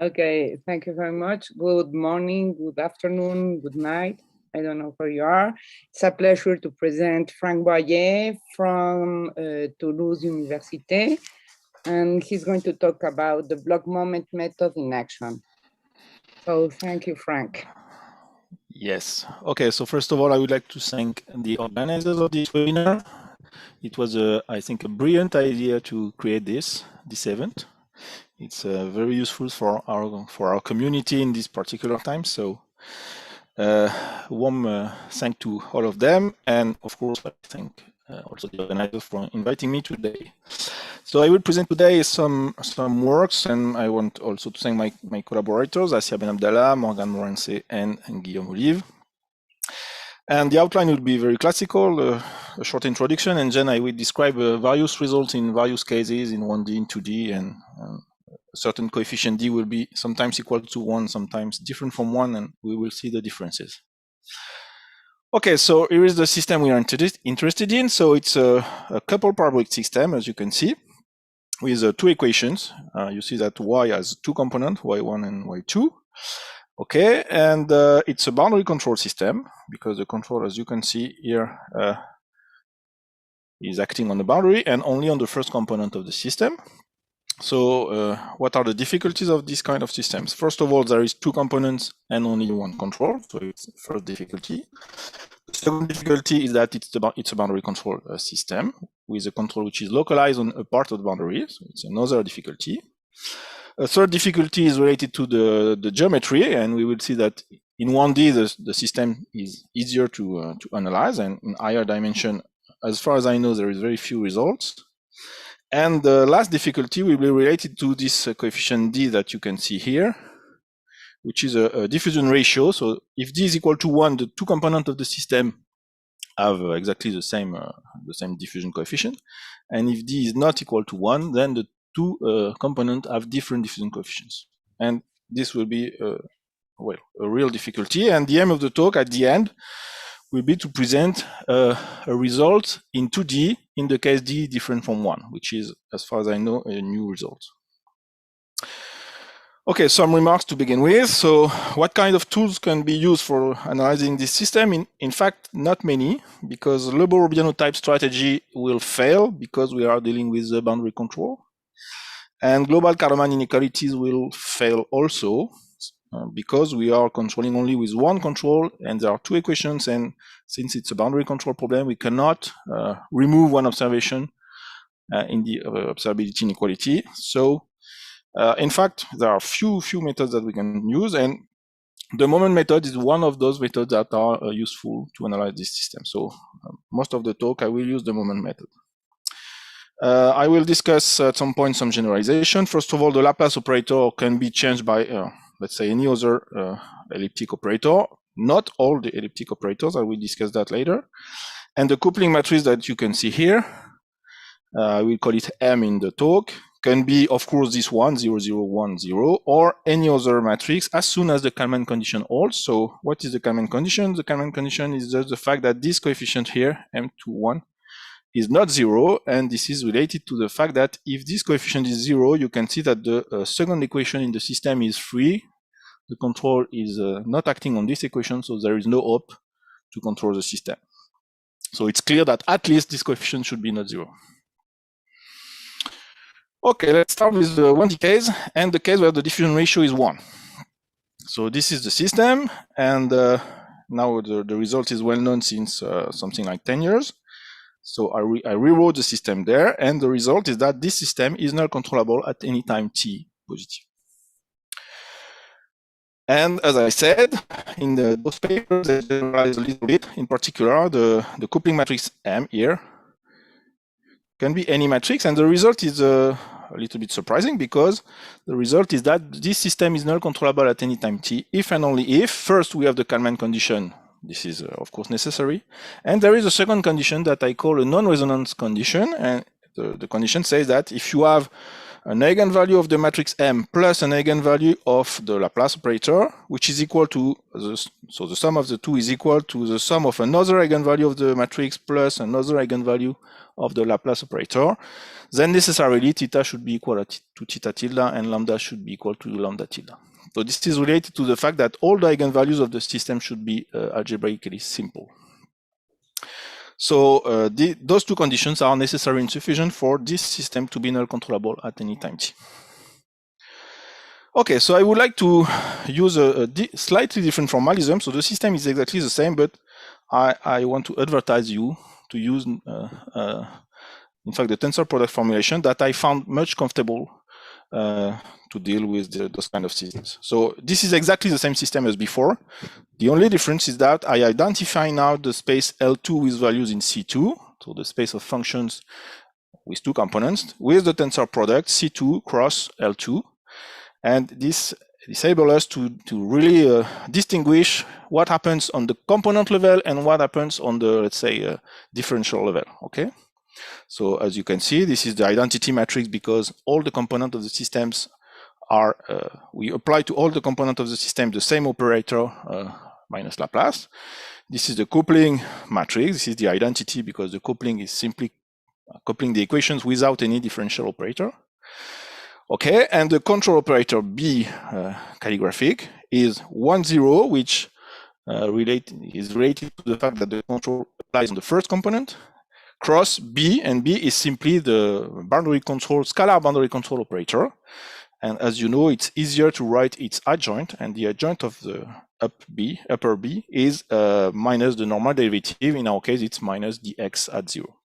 Okay, thank you very much. Good morning, good afternoon, good night. I don't know where you are. It's a pleasure to present Franck Boyer from Toulouse University, and he's going to talk about the block moment method in action. So thank you, Franck. Yes. Okay, so first of all, I would like to thank the organizers of this webinar. It was, I think, a brilliant idea to create this event. It's very useful for our community in this particular time. So, warm thank to all of them, and of course, I thank also the organizers for inviting me today. So I will present today some works, and I want also to thank my collaborators, Asia Ben Abdallah, Morgan Morense, and Guillaume Olive. And the outline will be very classical, a short introduction, and then I will describe various results in various cases in 1D, in 2D, and a certain coefficient D will be sometimes equal to 1, sometimes different from 1, and we will see the differences. Okay, so here is the system we are interested in. So it's a couple parabolic system, as you can see, with two equations. You see that y has two components, y1 and y2. Okay, and it's a boundary control system because the control, as you can see here, is acting on the boundary and only on the first component of the system. So what are the difficulties of this kind of systems? First of all, there is two components and only one control, so it's the first difficulty. The second difficulty is that it's a boundary control system with a control which is localized on a part of the boundary, so it's another difficulty. A third difficulty is related to the geometry, and we will see that in 1D the system is easier to analyze, and in higher dimension, as far as I know, there is very few results. And the last difficulty will be related to this coefficient D that you can see here, which is a diffusion ratio. So if D is equal to 1, the two components of the system have exactly the same diffusion coefficient, and if D is not equal to 1, then the two components have different diffusion coefficients, and this will be a real difficulty. And the aim of the talk at the end will be to present a result in 2D in the case D different from 1, which is, as far as I know, a new result. Okay, some remarks to begin with. So what kind of tools can be used for analyzing this system? In fact, not many, because Lebor-Robiano type strategy will fail because we are dealing with the boundary control. And global Kalman inequalities will fail also because we are controlling only with one control, and there are two equations, and since it's a boundary control problem, we cannot remove one observation in the observability inequality. So in fact, there are few methods that we can use, and the moment method is one of those methods that are useful to analyze this system. So most of the talk, I will use the moment method. I will discuss at some point some generalization. First of all, the Laplace operator can be changed by, let's say, any other elliptic operator. Not all the elliptic operators, I will discuss that later. And the coupling matrix that you can see here, I will call it M in the talk, can be, of course, this one, 0, 0, 1, 0, or any other matrix as soon as the Kalman condition holds. So what is the Kalman condition? The Kalman condition is just the fact that this coefficient here, M21, is not 0, and this is related to the fact that if this coefficient is 0, you can see that the second equation in the system is free. The control is not acting on this equation, so there is no hope to control the system. So it's clear that at least this coefficient should be not 0. Okay, let's start with the 1D case, and the case where the diffusion ratio is 1. So this is the system, and now the result is well known since something like 10 years. So I rewrote the system there, and the result is that this system is null controllable at any time t positive. And as I said, in those papers, they generalize a little bit. In particular, the coupling matrix M here can be any matrix, and the result is a little bit surprising because the result is that this system is null controllable at any time t if and only if first we have the Kalman condition. This is, of course, necessary. And there is a second condition that I call a non-resonance condition. And the condition says that if you have an eigenvalue of the matrix M plus an eigenvalue of the Laplace operator, which is equal to, so the sum of the two is equal to the sum of another eigenvalue of the matrix plus another eigenvalue of the Laplace operator, then necessarily theta should be equal to theta tilde and lambda should be equal to lambda tilde. So this is related to the fact that all the eigenvalues of the system should be algebraically simple. So those two conditions are necessary and sufficient for this system to be null controllable at any time t. Okay, so I would like to use a slightly different formalism. So the system is exactly the same, but I want to advertise you to use, in fact, the tensor product formulation that I found much comfortable to deal with those kind of systems. So this is exactly the same system as before. The only difference is that I identify now the space L2 with values in C2, so the space of functions with two components, with the tensor product C2 cross L2. And this enables us to really distinguish what happens on the component level and what happens on the, let's say, differential level, okay? So as you can see, this is the identity matrix because all the components of the systems are, we apply to all the components of the system the same operator minus Laplace. This is the coupling matrix. This is the identity because the coupling is simply coupling the equations without any differential operator. Okay, and the control operator B calligraphic is 1, 0, which is related to the fact that the control applies on the first component, cross B, and B is simply the boundary control, scalar boundary control operator. And as you know, it's easier to write its adjoint, and the adjoint of the upper B is minus the normal derivative. In our case, it's minus dx at 0.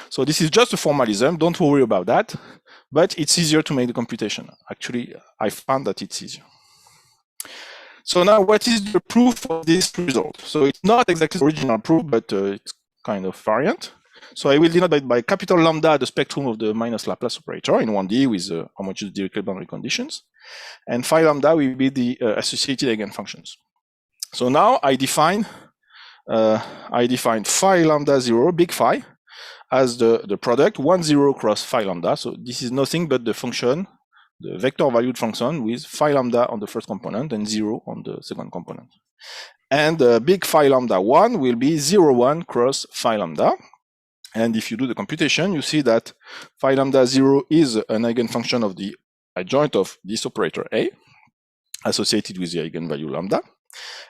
So this is just a formalism. Don't worry about that, but it's easier to make the computation. Actually, I found that it's easier. So now what is the proof of this result? So it's not exactly the original proof, but it's kind of variant. So I will denote by capital lambda the spectrum of the minus Laplace operator in 1D with homogeneous Dirichlet boundary conditions. And phi lambda will be the associated eigenfunctions. So now I define phi lambda 0, big phi, as the product 1, 0 cross phi lambda. So this is nothing but the function, the vector valued function with phi lambda on the first component and 0 on the second component. And big phi lambda 1 will be 0, 1 cross phi lambda. And if you do the computation, you see that phi lambda 0 is an eigenfunction of the adjoint of this operator A, associated with the eigenvalue lambda.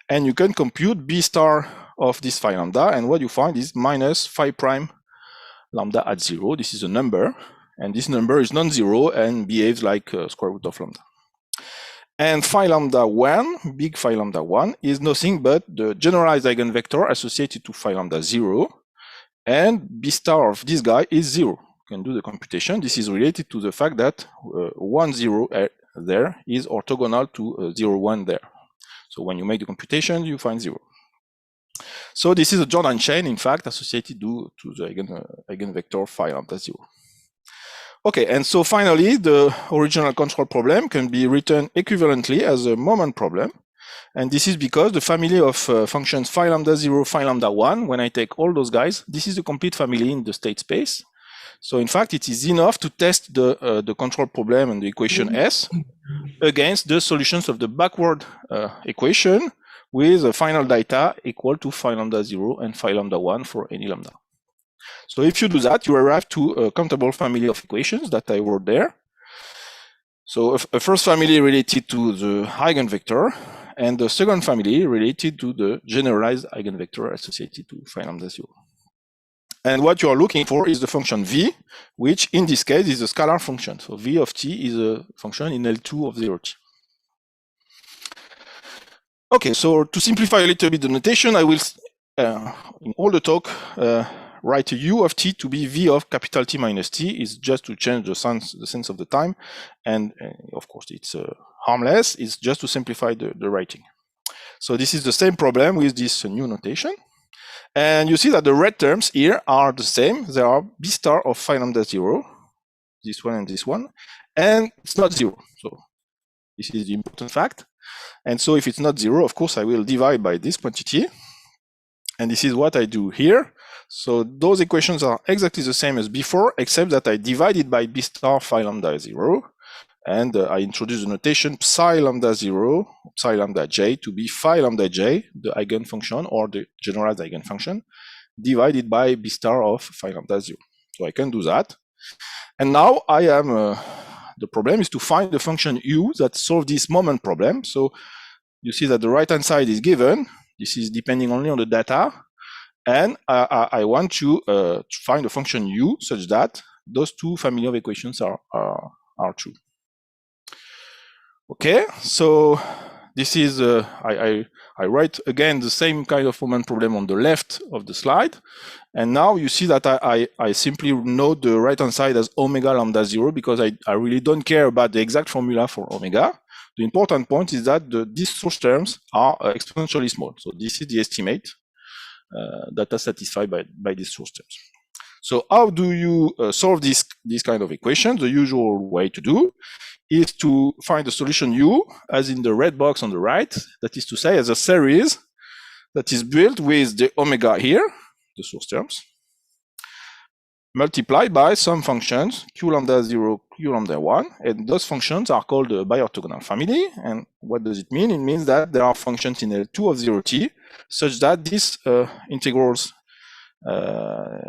And you can compute B star of this phi lambda, and what you find is minus phi prime lambda at 0. This is a number, and this number is non-zero and behaves like square root of lambda. And phi lambda 1, big phi lambda 1, is nothing but the generalized eigenvector associated to phi lambda 0, and B star of this guy is 0. You can do the computation. This is related to the fact that 1, 0 there is orthogonal to 0, 1 there. So when you make the computation, you find 0. So this is a Jordan chain, in fact, associated to the eigenvector phi lambda 0. Okay, and so finally, the original control problem can be written equivalently as a moment problem. And this is because the family of functions phi lambda 0, phi lambda 1, when I take all those guys, this is the complete family in the state space. So in fact, it is enough to test the control problem and the equation S against the solutions of the backward equation with a final data equal to phi lambda 0 and phi lambda 1 for any lambda. So if you do that, you arrive to a countable family of equations that I wrote there. So a first family related to the eigenvector, and the second family related to the generalized eigenvector associated to phi lambda 0. And what you are looking for is the function v, which in this case is a scalar function. So v of t is a function in L2 of 0t. Okay, so to simplify a little bit the notation, I will, in all the talk, write u of t to be v of capital T minus t. Is just to change the sense of the time. And of course, it's harmless. It's just to simplify the writing. So this is the same problem with this new notation. And you see that the red terms here are the same. They are b star of phi lambda 0, this one and this one. And it's not 0. So this is the important fact. And so if it's not 0, of course, I will divide by this quantity. And this is what I do here. So those equations are exactly the same as before, except that I divided by b star phi lambda 0, and I introduced the notation psi lambda 0, psi lambda j to be phi lambda j, the eigenfunction or the generalized eigenfunction, divided by b star of phi lambda 0. So I can do that. And now I am, the problem is to find the function u that solves this moment problem. So you see that the right-hand side is given. This is depending only on the data. And I want to find a function u such that those two family of equations are true. Okay, so this is, I write again the same kind of moment problem on the left of the slide. And now you see that I simply note the right-hand side as omega lambda 0 because I really don't care about the exact formula for omega. The important point is that these source terms are exponentially small. So this is the estimate that are satisfied by these source terms. So how do you solve this kind of equation? The usual way to do is to find the solution u, as in the red box on the right, that is to say, as a series that is built with the omega here, the source terms, multiplied by some functions, q lambda 0, q lambda 1, and those functions are called the bi-orthogonal family. And what does it mean? It means that there are functions in L2 of 0t, such that these integrals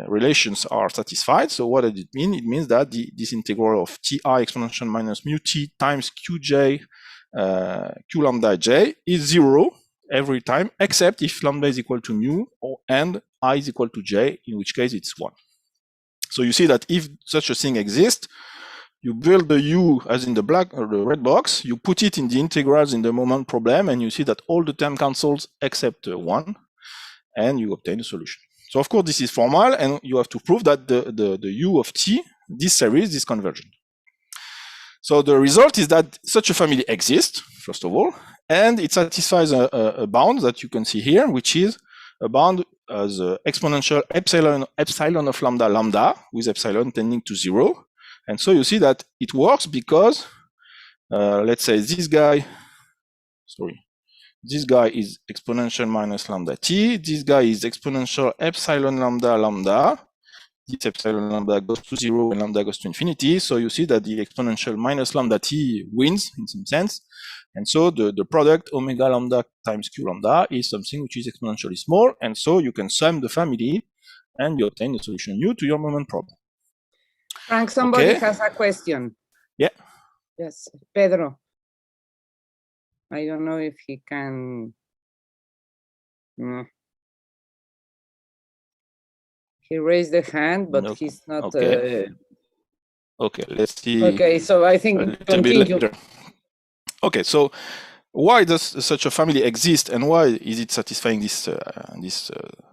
relations are satisfied. So what does it mean? It means that this integral of ti exponential minus mu t times qj q lambda j is 0 every time, except if lambda is equal to mu and I is equal to j, in which case it's 1. So you see that if such a thing exists, you build the u as in the black or the red box, you put it in the integrals in the moment problem, and you see that all the term cancels except 1, and you obtain a solution. So of course this is formal, and you have to prove that the u of t, this series, is convergent. So the result is that such a family exists, first of all, and it satisfies a bound that you can see here, which is a bound as exponential epsilon of lambda, with epsilon tending to 0. And so you see that it works because, let's say this guy is exponential minus lambda t, this guy is exponential epsilon lambda, this epsilon lambda goes to 0 and lambda goes to infinity. So you see that the exponential minus lambda t wins in some sense. And so the product omega lambda times q lambda is something which is exponentially small. And so you can sum the family and you obtain the solution u to your moment problem. Frank, somebody has a question. Yeah. Yes, Pedro. I don't know if he can. No. He raised the hand, but he's not. Okay. Okay, let's see. Okay, so I think continue. Okay, so why does such a family exist, and why is it satisfying this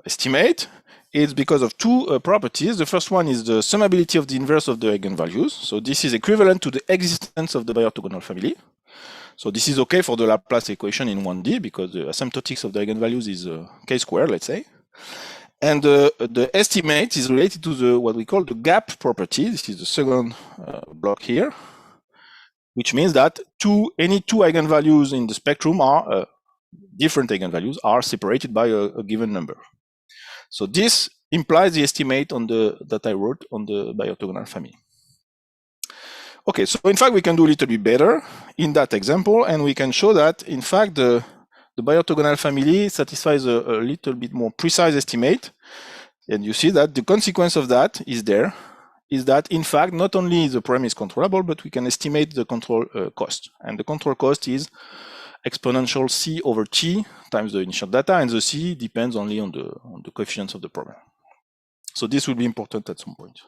estimate? It's because of two properties. The first one is the summability of the inverse of the eigenvalues. So this is equivalent to the existence of the bi-orthogonal family. So this is okay for the Laplace equation in 1D because the asymptotics of the eigenvalues is k-squared, let's say. And the estimate is related to what we call the gap property. This is the second block here, which means that any two eigenvalues in the spectrum are different eigenvalues are separated by a given number. So this implies the estimate that I wrote on the bi-orthogonal family. Okay, so in fact we can do a little bit better in that example, and we can show that in fact the bi-orthogonal family satisfies a little bit more precise estimate. And you see that the consequence of that is that in fact not only the problem is controllable, but we can estimate the control cost. And the control cost is exponential c over t times the initial data, and the c depends only on the coefficients of the problem. So this will be important at some point.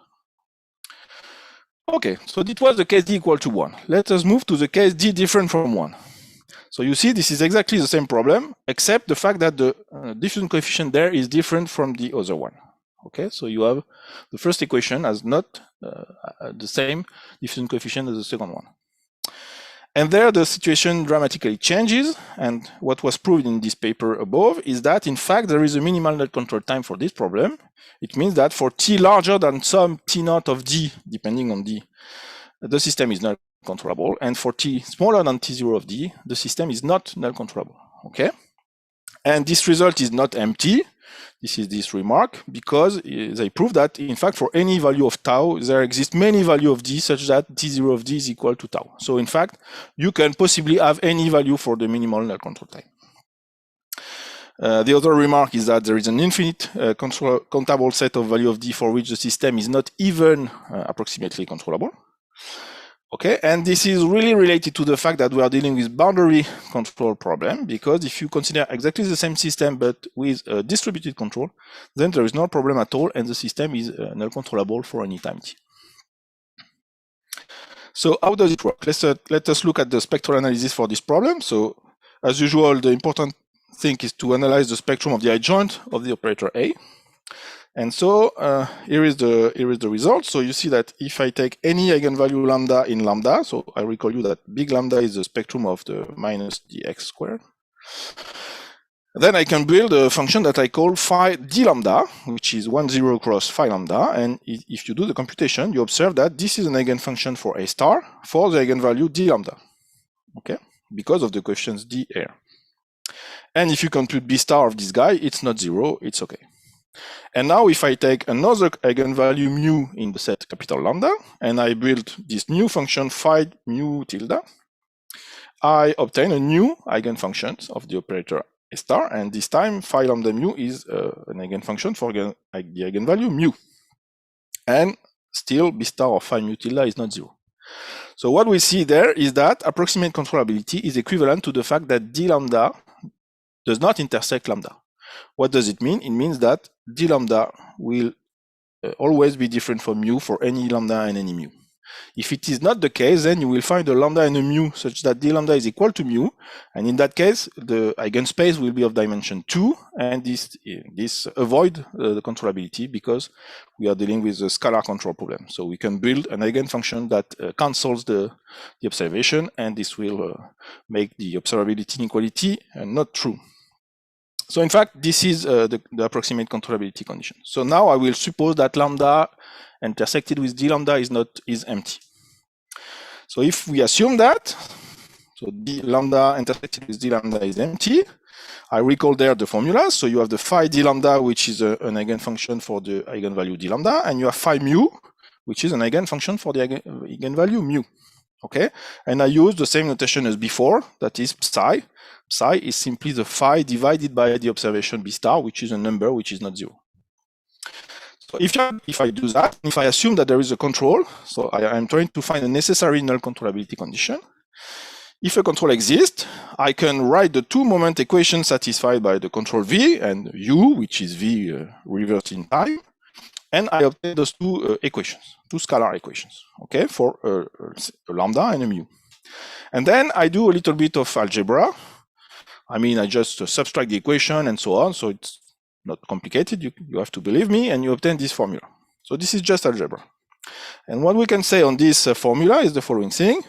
Okay, so it was the case d equal to 1. Let us move to the case d different from 1. So you see this is exactly the same problem, except the fact that the diffusion coefficient there is different from the other one. Okay, so you have the first equation as not the same diffusion coefficient as the second one. And there the situation dramatically changes, and what was proved in this paper above is that in fact there is a minimal null control time for this problem. It means that for t larger than some t naught of d, depending on d, the system is null controllable, and for t smaller than t0 of d, the system is not null controllable. Okay, and this result is not empty. This is this remark, because they prove that, in fact, for any value of tau, there exist many values of d such that t0 of d is equal to tau. So, in fact, you can possibly have any value for the minimal null control time. The other remark is that there is an infinite countable set of value of d for which the system is not even approximately controllable. Okay, and this is really related to the fact that we are dealing with boundary control problem, because if you consider exactly the same system but with a distributed control, then there is no problem at all, and the system is null controllable for any time t. So how does it work? Let us look at the spectral analysis for this problem. So as usual, the important thing is to analyze the spectrum of the adjoint of the operator A. And so here is the result. So you see that if I take any eigenvalue lambda in lambda, so I recall you that big lambda is the spectrum of the minus dx squared, then I can build a function that I call phi d lambda, which is 1, 0 cross phi lambda. And if you do the computation, you observe that this is an eigenfunction for A star for the eigenvalue d lambda, okay, because of the coefficients d here. And if you compute b star of this guy, it's not 0, it's okay. And now if I take another eigenvalue mu in the set capital lambda, and I build this new function phi mu tilde, I obtain a new eigenfunction of the operator A star, and this time phi lambda mu is an eigenfunction for the eigenvalue mu. And still b star of phi mu tilde is not 0. So what we see there is that approximate controllability is equivalent to the fact that d lambda does not intersect lambda. What does it mean? It means that d lambda will always be different from mu for any lambda and any mu. If it is not the case, then you will find a lambda and a mu such that d lambda is equal to mu, and in that case, the eigenspace will be of dimension 2, and this avoid the controllability because we are dealing with a scalar control problem. So we can build an eigenfunction that cancels the observation, and this will make the observability inequality not true. So in fact, this is the approximate controllability condition. So now I will suppose that lambda intersected with d lambda is empty. So if we assume that, so d lambda intersected with d lambda is empty, I recall there the formula. So you have the phi d lambda, which is an eigenfunction for the eigenvalue d lambda, and you have phi mu, which is an eigenfunction for the eigenvalue mu. Okay, and I use the same notation as before, that is psi. Psi is simply the phi divided by the observation b star, which is a number which is not 0. So if I do that, if I assume that there is a control, so I am trying to find a necessary null controllability condition. If a control exists, I can write the two moment equation satisfied by the control v and u, which is v reversed in time, and I obtain those two equations, two scalar equations, okay, for a lambda and a mu. And then I do a little bit of algebra. I mean, I just subtract the equation and so on, so it's not complicated, you have to believe me, and you obtain this formula. So this is just algebra. And what we can say on this formula is the following thing.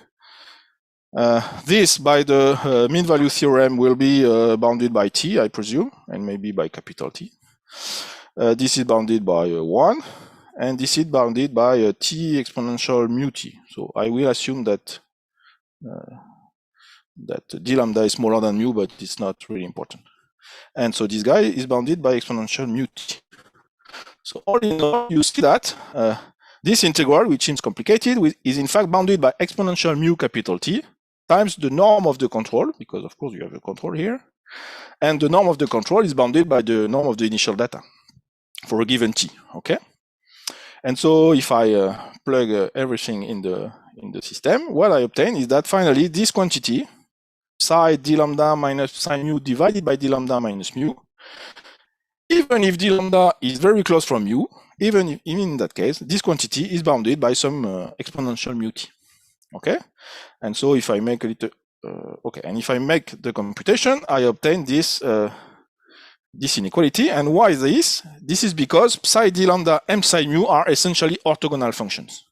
This, by the mean value theorem, will be bounded by t, I presume, and maybe by capital T. This is bounded by 1, and this is bounded by t exponential mu t. So I will assume that d lambda is smaller than mu, but it's not really important. And so this guy is bounded by exponential mu t. So all in all, you see that this integral, which seems complicated, is in fact bounded by exponential mu capital T times the norm of the control, because of course you have a control here, and the norm of the control is bounded by the norm of the initial data for a given t. Okay, and so if I plug everything in the system, what I obtain is that finally this quantity psi d lambda minus psi mu divided by d lambda minus mu, even if d lambda is very close from mu, even in that case, this quantity is bounded by some exponential mu t. Okay, and so if I make a little and if I make the computation, I obtain this this inequality. And why is this? This is because psi d lambda and psi mu are essentially orthogonal functions.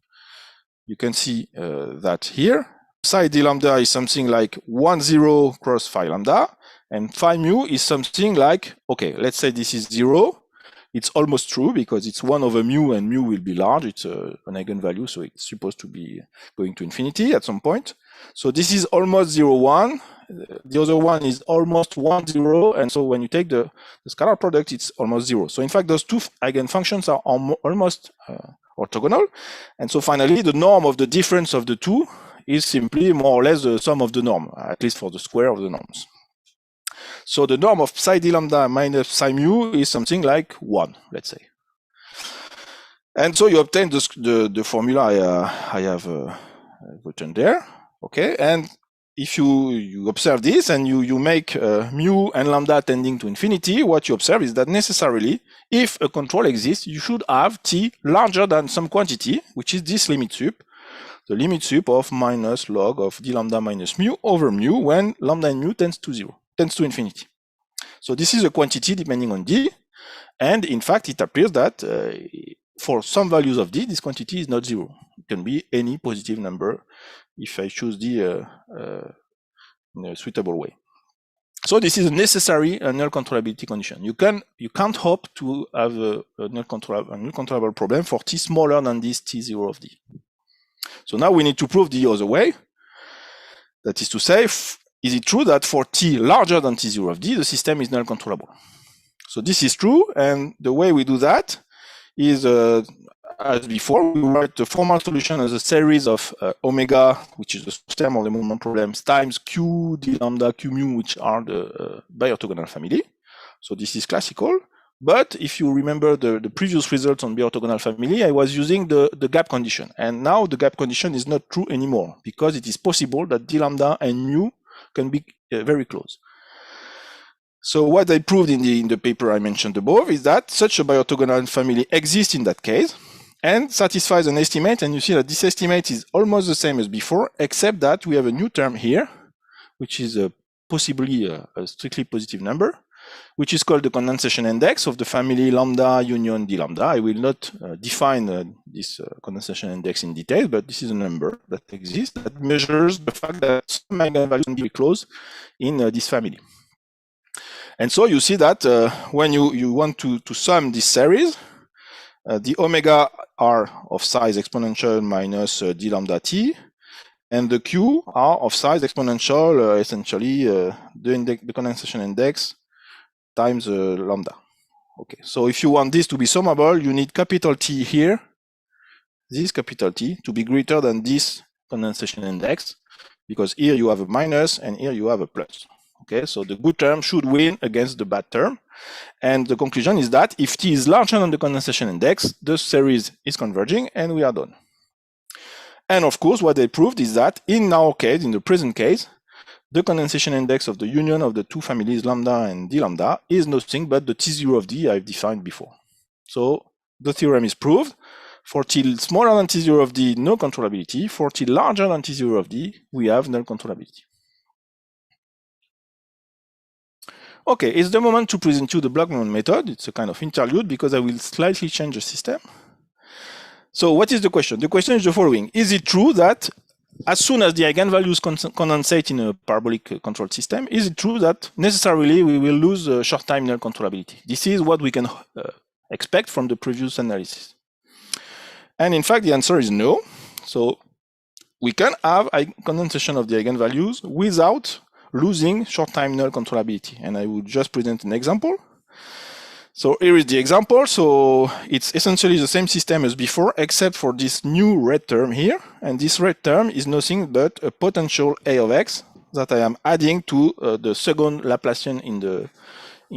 You can see that here. Psi d lambda is something like 1, 0 cross phi lambda, and phi mu is something like, okay, let's say this is 0. It's almost true because it's 1 over mu, and mu will be large. It's an eigenvalue, so it's supposed to be going to infinity at some point. So this is almost 0, 1. the other one is almost 1, 0, and so when you take the scalar product, it's almost 0. So in fact, those two eigenfunctions are almost orthogonal, and so finally, the norm of the difference of the two is simply more or less the sum of the norm, at least for the square of the norms. So the norm of psi d lambda minus psi mu is something like 1, let's say. And so you obtain the formula I have written there, okay? And if you observe this and you make mu and lambda tending to infinity, what you observe is that necessarily, if a control exists, you should have t larger than some quantity, which is this limit sup, the limit sup of minus log of d lambda minus mu over mu when lambda and mu tends to infinity. So this is a quantity depending on d, and in fact it appears that for some values of d, this quantity is not 0. It can be any positive number if I choose d in a suitable way. So this is a necessary null controllability condition. You can't hope to have a null controllable problem for t smaller than this t0 of d. So now we need to prove the other way. That is to say, is it true that for t larger than t0 of d, the system is null controllable? So this is true, and the way we do that is, as before, we write the formal solution as a series of omega, which is the term of the moment problems, times q, d lambda, q mu, which are the bi-orthogonal family. So this is classical. But if you remember the previous results on bi-orthogonal family, I was using the gap condition. And now the gap condition is not true anymore, because it is possible that d lambda and mu can be very close. So what I proved in the paper I mentioned above is that such a bi-orthogonal family exists in that case and satisfies an estimate, and you see that this estimate is almost the same as before, except that we have a new term here, which is possibly a strictly positive number, which is called the condensation index of the family lambda union d lambda. I will not define this condensation index in detail, but this is a number that exists that measures the fact that some eigenvalues can be close in this family. And so you see that when you want to sum this series, the omega are of size exponential minus d lambda t, and the q are of size exponential, essentially the condensation index times lambda. Okay, so if you want this to be summable, you need capital T here, this capital T, to be greater than this condensation index, because here you have a minus and here you have a plus. Okay, so the good term should win against the bad term. And the conclusion is that if T is larger than the condensation index, the series is converging and we are done. And of course, what they proved is that in our case, in the present case, the condensation index of the union of the two families lambda and d lambda is nothing but the T0 of d I've defined before. So the theorem is proved. For T smaller than T0 of d, no controllability. For T larger than T0 of d, we have null controllability. Okay, it's the moment to present you the block moment method. It's a kind of interlude because I will slightly change the system. So what is the question? The question is the following. Is it true that as soon as the eigenvalues condensate in a parabolic control system, is it true that necessarily we will lose short-time null controllability? This is what we can expect from the previous analysis. And in fact, the answer is no. So we can have condensation of the eigenvalues without losing short-time null controllability. And I will just present an example. So here is the example. So it's essentially the same system as before, except for this new red term here. And this red term is nothing but a potential A of x that I am adding to the second Laplacian in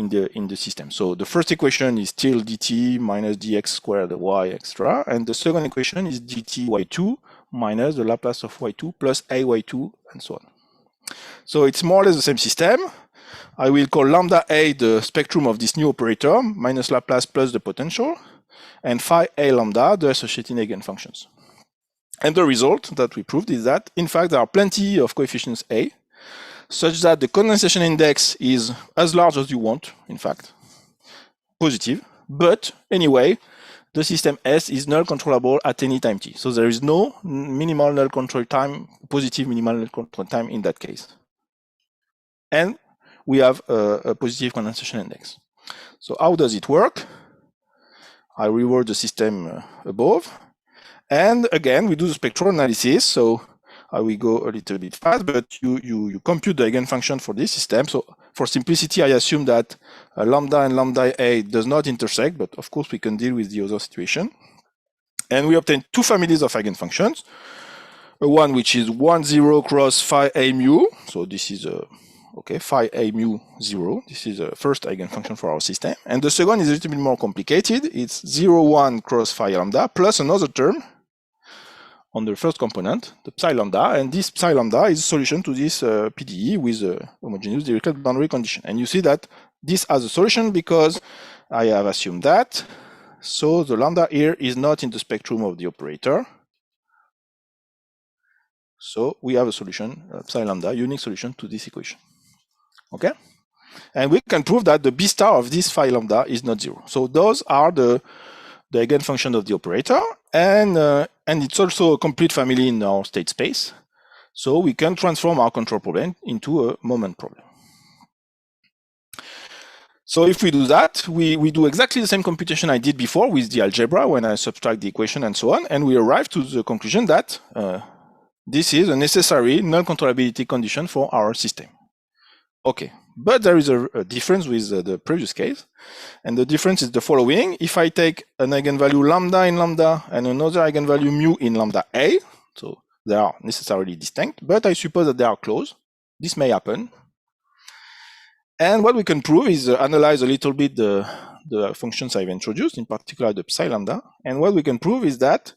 the system. So the first equation is still dt minus dx squared y extra, and the second equation is dt y2 minus the Laplace of y2 plus a y2 and so on. So it's more or less the same system. I will call lambda a the spectrum of this new operator, minus Laplace plus the potential, and phi a lambda the associated eigenfunctions. And the result that we proved is that, in fact, there are plenty of coefficients a, such that the condensation index is as large as you want, in fact, positive. But anyway, the system S is null controllable at any time t. So there is no minimal null control time, positive minimal null control time in that case. And we have a positive condensation index. So how does it work? I reword the system above. And again, we do the spectral analysis. So I will go a little bit fast, but you compute the eigenfunction for this system. So for simplicity, I assume that lambda and lambda A does not intersect, but of course we can deal with the other situation. And we obtain two families of eigenfunctions. One which is 1, 0 cross phi A mu. So this is okay, phi A mu 0. This is the first eigenfunction for our system. And the second is a little bit more complicated. It's 0, 1 cross phi lambda plus another term on the first component, the psi lambda, and this psi lambda is a solution to this PDE with a homogeneous Dirichlet boundary condition. And you see that this has a solution because I have assumed that. So the lambda here is not in the spectrum of the operator. So we have a solution, psi lambda, unique solution to this equation. Okay? And we can prove that the B star of this phi lambda is not 0. So those are the eigenfunction of the operator, and it's also a complete family in our state space. So we can transform our control problem into a moment problem. So if we do that, we do exactly the same computation I did before with the algebra when I subtract the equation and so on, and we arrive to the conclusion that this is a necessary null-controllability condition for our system. Okay, but there is a difference with the previous case, and the difference is the following. If I take an eigenvalue lambda in lambda and another eigenvalue mu in lambda A, so they are necessarily distinct, but I suppose that they are close. This may happen. And what we can prove is analyze a little bit the functions I've introduced, in particular the psi lambda, and what we can prove is that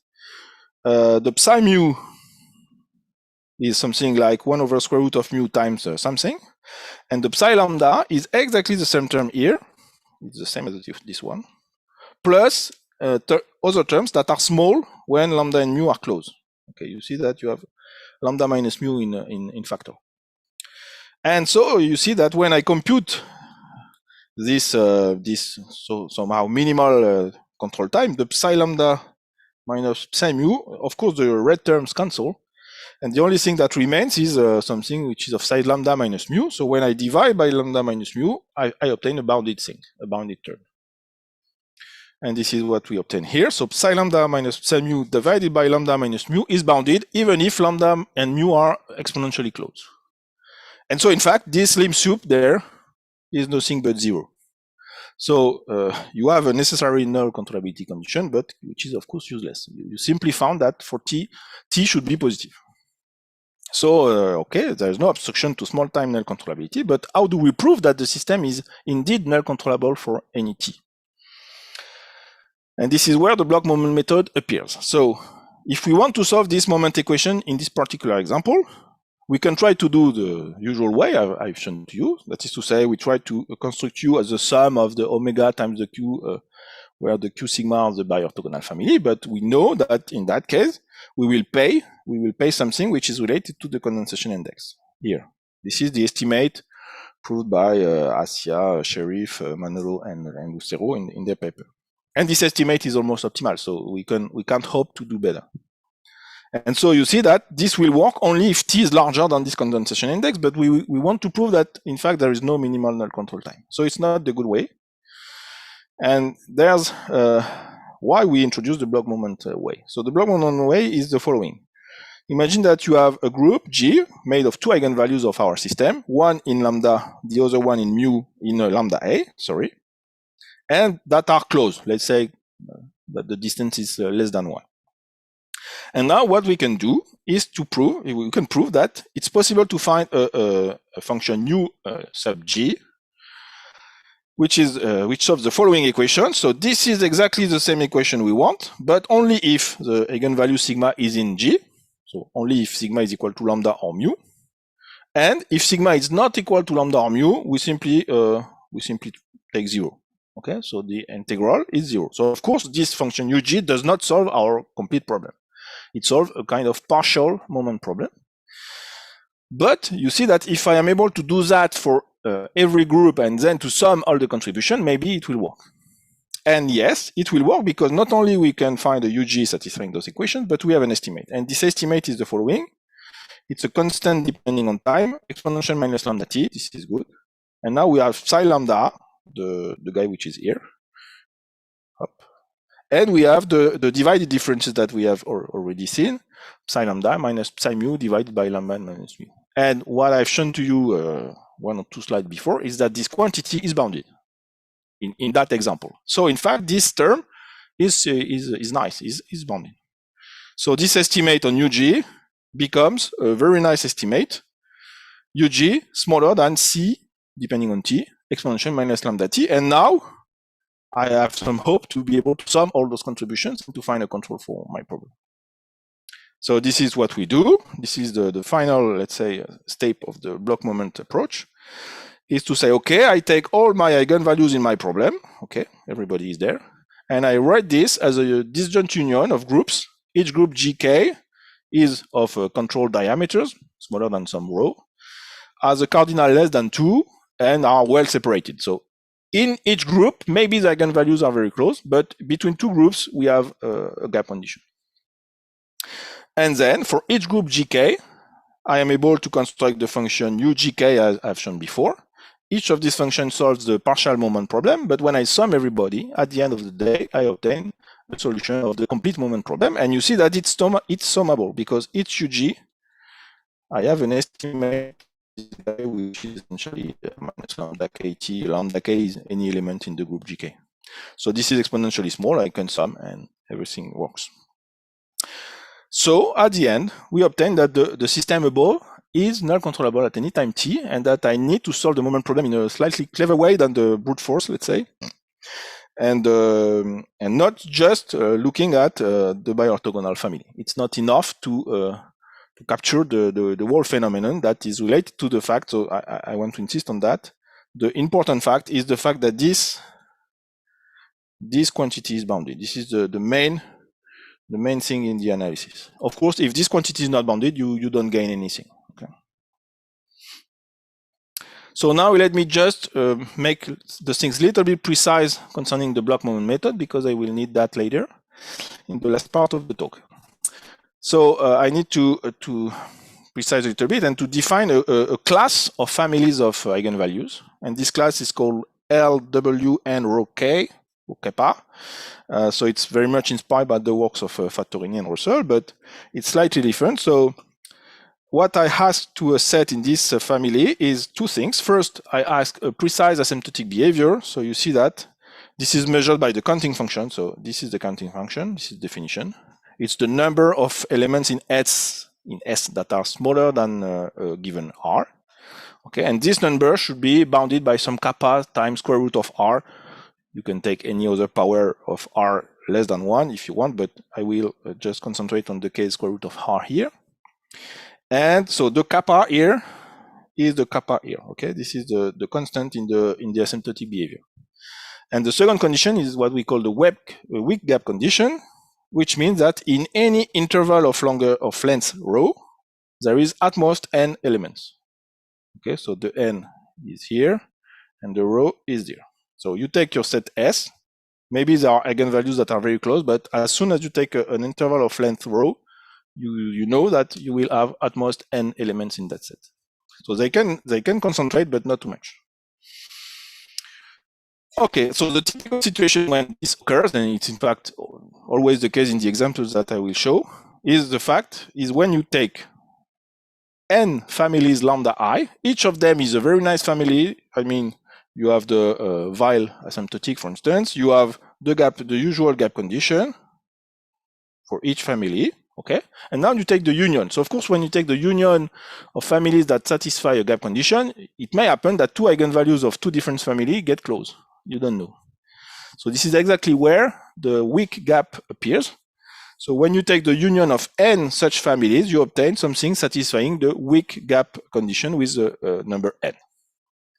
the psi mu is something like 1 over square root of mu times something. And the psi lambda is exactly the same term here. It's the same as this one. Plus other terms that are small when lambda and mu are close. Okay, you see that you have lambda minus mu in factor. And so you see that when I compute this so somehow minimal control time, the psi lambda minus psi mu, of course the red terms cancel. And the only thing that remains is something which is of size lambda minus mu. So when I divide by lambda minus mu, I obtain a bounded thing, a bounded term. And this is what we obtain here. So psi lambda minus psi mu divided by lambda minus mu is bounded, even if lambda and mu are exponentially close. And so in fact, this lim sup there is nothing but 0. So you have a necessary null controllability condition, but which is of course useless. You simply found that for t should be positive. So, okay, there is no obstruction to small time null controllability, but how do we prove that the system is indeed null controllable for any t? And this is where the block moment method appears. So, if we want to solve this moment equation in this particular example, we can try to do the usual way I've shown to you. That is to say, we try to construct U as the sum of the omega times the Q, where the Q sigma of the bi-orthogonal family, but we know that in that case, we will pay something which is related to the condensation index here. This is the estimate proved by Asia, Sherif, Manolo, and Lucero in their paper. And this estimate is almost optimal, so we can't hope to do better. And so you see that this will work only if t is larger than this condensation index, but we want to prove that in fact there is no minimal null control time. So it's not the good way. And there's why we introduce the block moment way. So the block moment way is the following. Imagine that you have a group G made of two eigenvalues of our system, one in lambda, the other one in mu in lambda A, sorry, and that are close. Let's say that the distance is less than 1. And now what we can do is to prove, we can prove that it's possible to find a function u sub G, which solves the following equation. So this is exactly the same equation we want, but only if the eigenvalue sigma is in G. So only if sigma is equal to lambda or mu. And if sigma is not equal to lambda or mu, we simply take 0. Okay, so the integral is 0. So of course, this function UG does not solve our complete problem. It solves a kind of partial moment problem. But you see that if I am able to do that for every group and then to sum all the contribution, maybe it will work. And yes, it will work because not only we can find a UG satisfying those equations, but we have an estimate. And this estimate is the following. It's a constant depending on time, exponential minus lambda t. This is good. And now we have psi lambda, the guy which is here. Up. And we have the divided differences that we have already seen, psi lambda minus psi mu divided by lambda minus mu. And what I've shown to you 1 or 2 slides before is that this quantity is bounded in that example. So in fact, this term is nice, is bounded. So this estimate on UG becomes a very nice estimate. UG smaller than C, depending on T, exponential minus lambda T. And now I have some hope to be able to sum all those contributions and to find a control for my problem. So this is what we do. This is the final, let's say, step of the block moment approach, is to say, okay, I take all my eigenvalues in my problem. Okay, everybody is there. And I write this as a disjoint union of groups. Each group GK is of controlled diameters, smaller than some rho, has a cardinal less than 2, and are well separated. So in each group, maybe the eigenvalues are very close, but between 2 groups, we have a gap condition. And then for each group GK, I am able to construct the function UGK as I've shown before. Each of these functions solves the partial moment problem, but when I sum everybody, at the end of the day, I obtain the solution of the complete moment problem. And you see that it's summable, because each UG, I have an estimate which is essentially minus lambda kt. Lambda k is any element in the group GK. So this is exponentially small. I can sum and everything works. So at the end, we obtain that the system above is null controllable at any time t, and that I need to solve the moment problem in a slightly clever way than the brute force, let's say, and not just looking at the biorthogonal family. It's not enough to capture the whole phenomenon that is related to the fact. So I want to insist on that. The important fact is the fact that this quantity is bounded. This is the main thing in the analysis. Of course, if this quantity is not bounded, you don't gain anything. Okay. So now let me just make the things a little bit precise concerning the block moment method, because I will need that later in the last part of the talk. So I need to precise a little bit and to define a class of families of eigenvalues. And this class is called LWN rho K, or kappa. So it's very much inspired by the works of Fattorini and Russell, but it's slightly different. So what I ask to a set in this family is 2 things. First, I ask a precise asymptotic behavior. So you see that this is measured by the counting function. So this is the counting function. This is definition. It's the number of elements in S that are smaller than a given R. Okay, and this number should be bounded by some kappa times square root of R. You can take any other power of R less than 1 if you want, but I will just concentrate on the case square root of R here. And so the kappa here is the kappa here. Okay, this is the constant in the asymptotic behavior. And the second condition is what we call the weak gap condition, which means that in any interval of length rho, there is at most n elements. Okay, so the n is here and the rho is there. So you take your set S. Maybe there are eigenvalues that are very close, but as soon as you take an interval of length rho, you know that you will have at most n elements in that set. So they can concentrate, but not too much. Okay, so the typical situation when this occurs, and it's in fact always the case in the examples that I will show, is when you take n families lambda I, each of them is a very nice family. I mean, you have the Weil asymptotic, for instance. You have the usual gap condition for each family. Okay, and now you take the union. So of course, when you take the union of families that satisfy a gap condition, it may happen that 2 eigenvalues of 2 different families get close. You don't know. So this is exactly where the weak gap appears. So when you take the union of n such families, you obtain something satisfying the weak gap condition with the number n.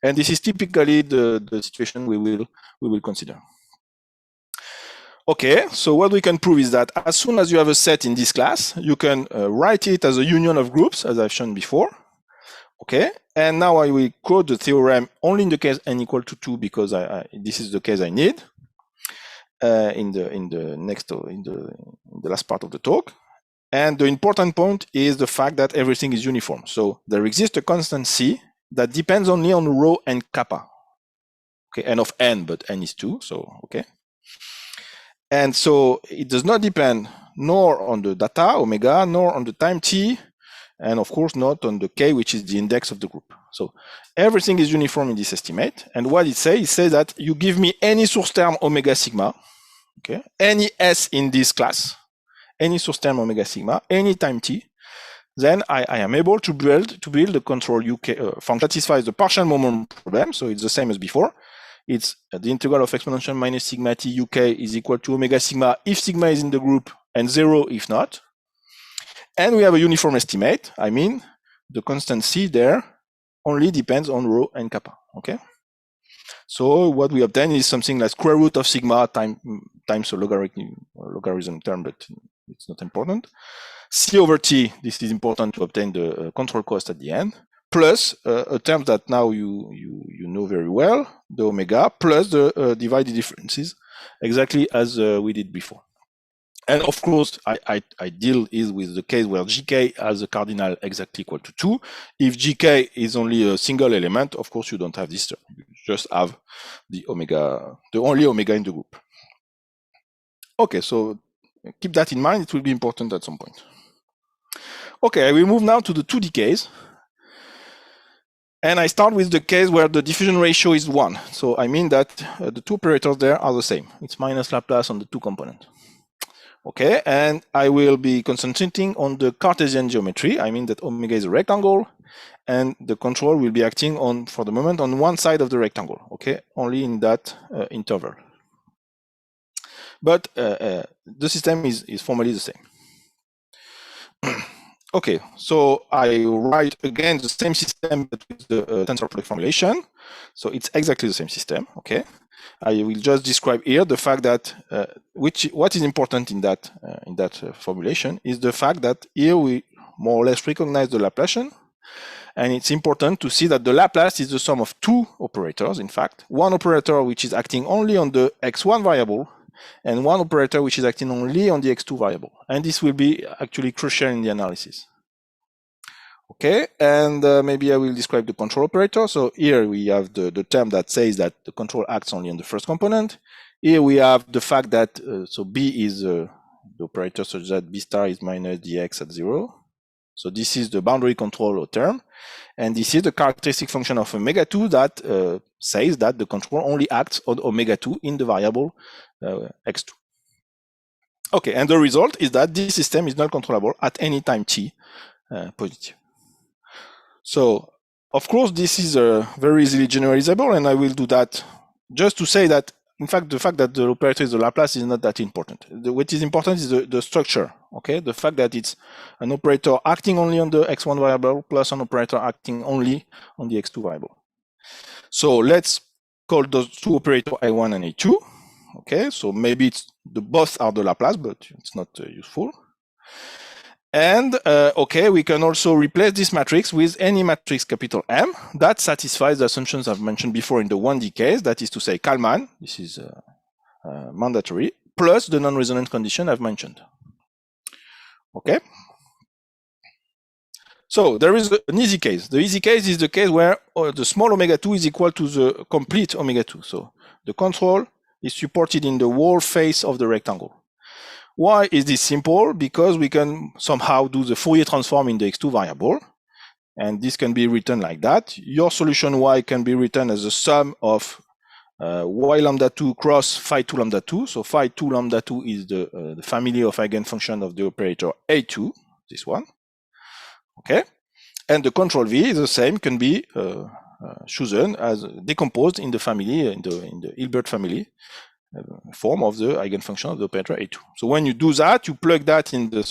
And this is typically the situation we will consider. Okay, so what we can prove is that as soon as you have a set in this class, you can write it as a union of groups, as I've shown before. Okay, and now I will quote the theorem only in the case n equal to 2, because this is the case I need in the last part of the talk. And the important point is the fact that everything is uniform. So there exists a constant C that depends only on rho and kappa. Okay, n of n, but n is 2, so okay. And so it does not depend nor on the data, omega, nor on the time t, and of course not on the k, which is the index of the group. So everything is uniform in this estimate. And what it says that you give me any source term omega sigma, okay, any s in this class, any source term omega sigma, any time t, then I am able to build the control UK function that satisfies the partial moment problem. So it's the same as before. It's the integral of exponential minus sigma t uk is equal to omega sigma if sigma is in the group and 0 if not. And we have a uniform estimate. I mean, the constant c there only depends on rho and kappa. Okay. So what we obtain is something like square root of sigma times a logarithm term, but it's not important. C over t, this is important to obtain the control cost at the end, plus a term that now you know very well, the omega, plus the divided differences, exactly as we did before. And of course, I deal with the case where gk has a cardinal exactly equal to 2. If gk is only a single element, of course, you don't have this term. You just have the omega, the only omega in the group. Okay, so keep that in mind. It will be important at some point. Okay, I will move now to the 2D case. And I start with the case where the diffusion ratio is 1. So I mean that the two operators there are the same. It's minus Laplace on the two components. Okay, and I will be concentrating on the Cartesian geometry. I mean that omega is a rectangle, and the control will be acting on, for the moment, on one side of the rectangle. Okay, only in that interval. But the system is formally the same. Okay, so I write again the same system but with the tensor product formulation. So it's exactly the same system. Okay, I will just describe here the fact that what is important in that formulation is the fact that here we more or less recognize the Laplacian, and it's important to see that the Laplace is the sum of two operators. In fact, one operator which is acting only on the x1 variable, and one operator which is acting only on the x2 variable. And this will be actually crucial in the analysis. Okay, and maybe I will describe the control operator. So here we have the term that says that the control acts only on the first component. Here we have the fact that, so B is the operator such that B star is minus dx at 0. So this is the boundary control term. And this is the characteristic function of omega 2 that says that the control only acts on omega 2 in the variable x2. Okay, and the result is that this system is not controllable at any time t positive. So, of course, this is very easily generalizable, and I will do that just to say that, in fact, the fact that the operator is the Laplace is not that important. What is important is the structure, okay? The fact that it's an operator acting only on the x1 variable plus an operator acting only on the x2 variable. So let's call those two operators A1 and A2. Okay, so maybe both are the Laplace, but it's not useful. And okay, we can also replace this matrix with any matrix capital M that satisfies the assumptions I've mentioned before in the 1D case, that is to say Kalman, this is mandatory, plus the non-resonance condition I've mentioned. Okay. So there is an easy case. The easy case is the case where the small omega 2 is equal to the complete omega 2. So the control is supported in the whole face of the rectangle. Why is this simple? Because we can somehow do the Fourier transform in the x2 variable, and this can be written like that. Your solution y can be written as a sum of y lambda 2 cross phi 2 lambda 2. So phi 2 lambda 2 is the family of eigenfunction of the operator A2, this one. Okay, and the control V is the same, can be chosen as decomposed in the family, in the Hilbert family form of the eigenfunction of the operator A2. So when you do that, you plug that in the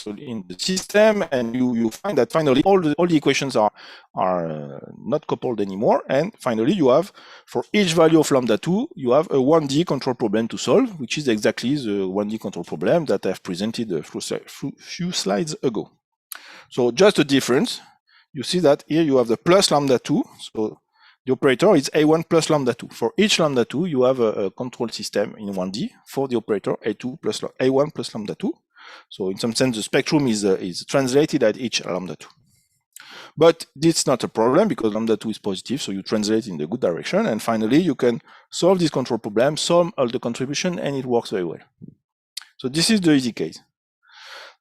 system, and you find that finally all the equations are not coupled anymore. And finally, you have, for each value of lambda 2, you have a 1D control problem to solve, which is exactly the 1D control problem that I've presented a few slides ago. So just a difference, you see that here you have the plus lambda 2. So the operator is A1 plus lambda 2. For each lambda 2, you have a control system in 1D for the operator A2 plus A1 plus lambda 2. So in some sense, the spectrum is translated at each lambda 2. But this is not a problem because lambda 2 is positive, so you translate in the good direction. And finally, you can solve this control problem, sum all the contribution, and it works very well. So this is the easy case.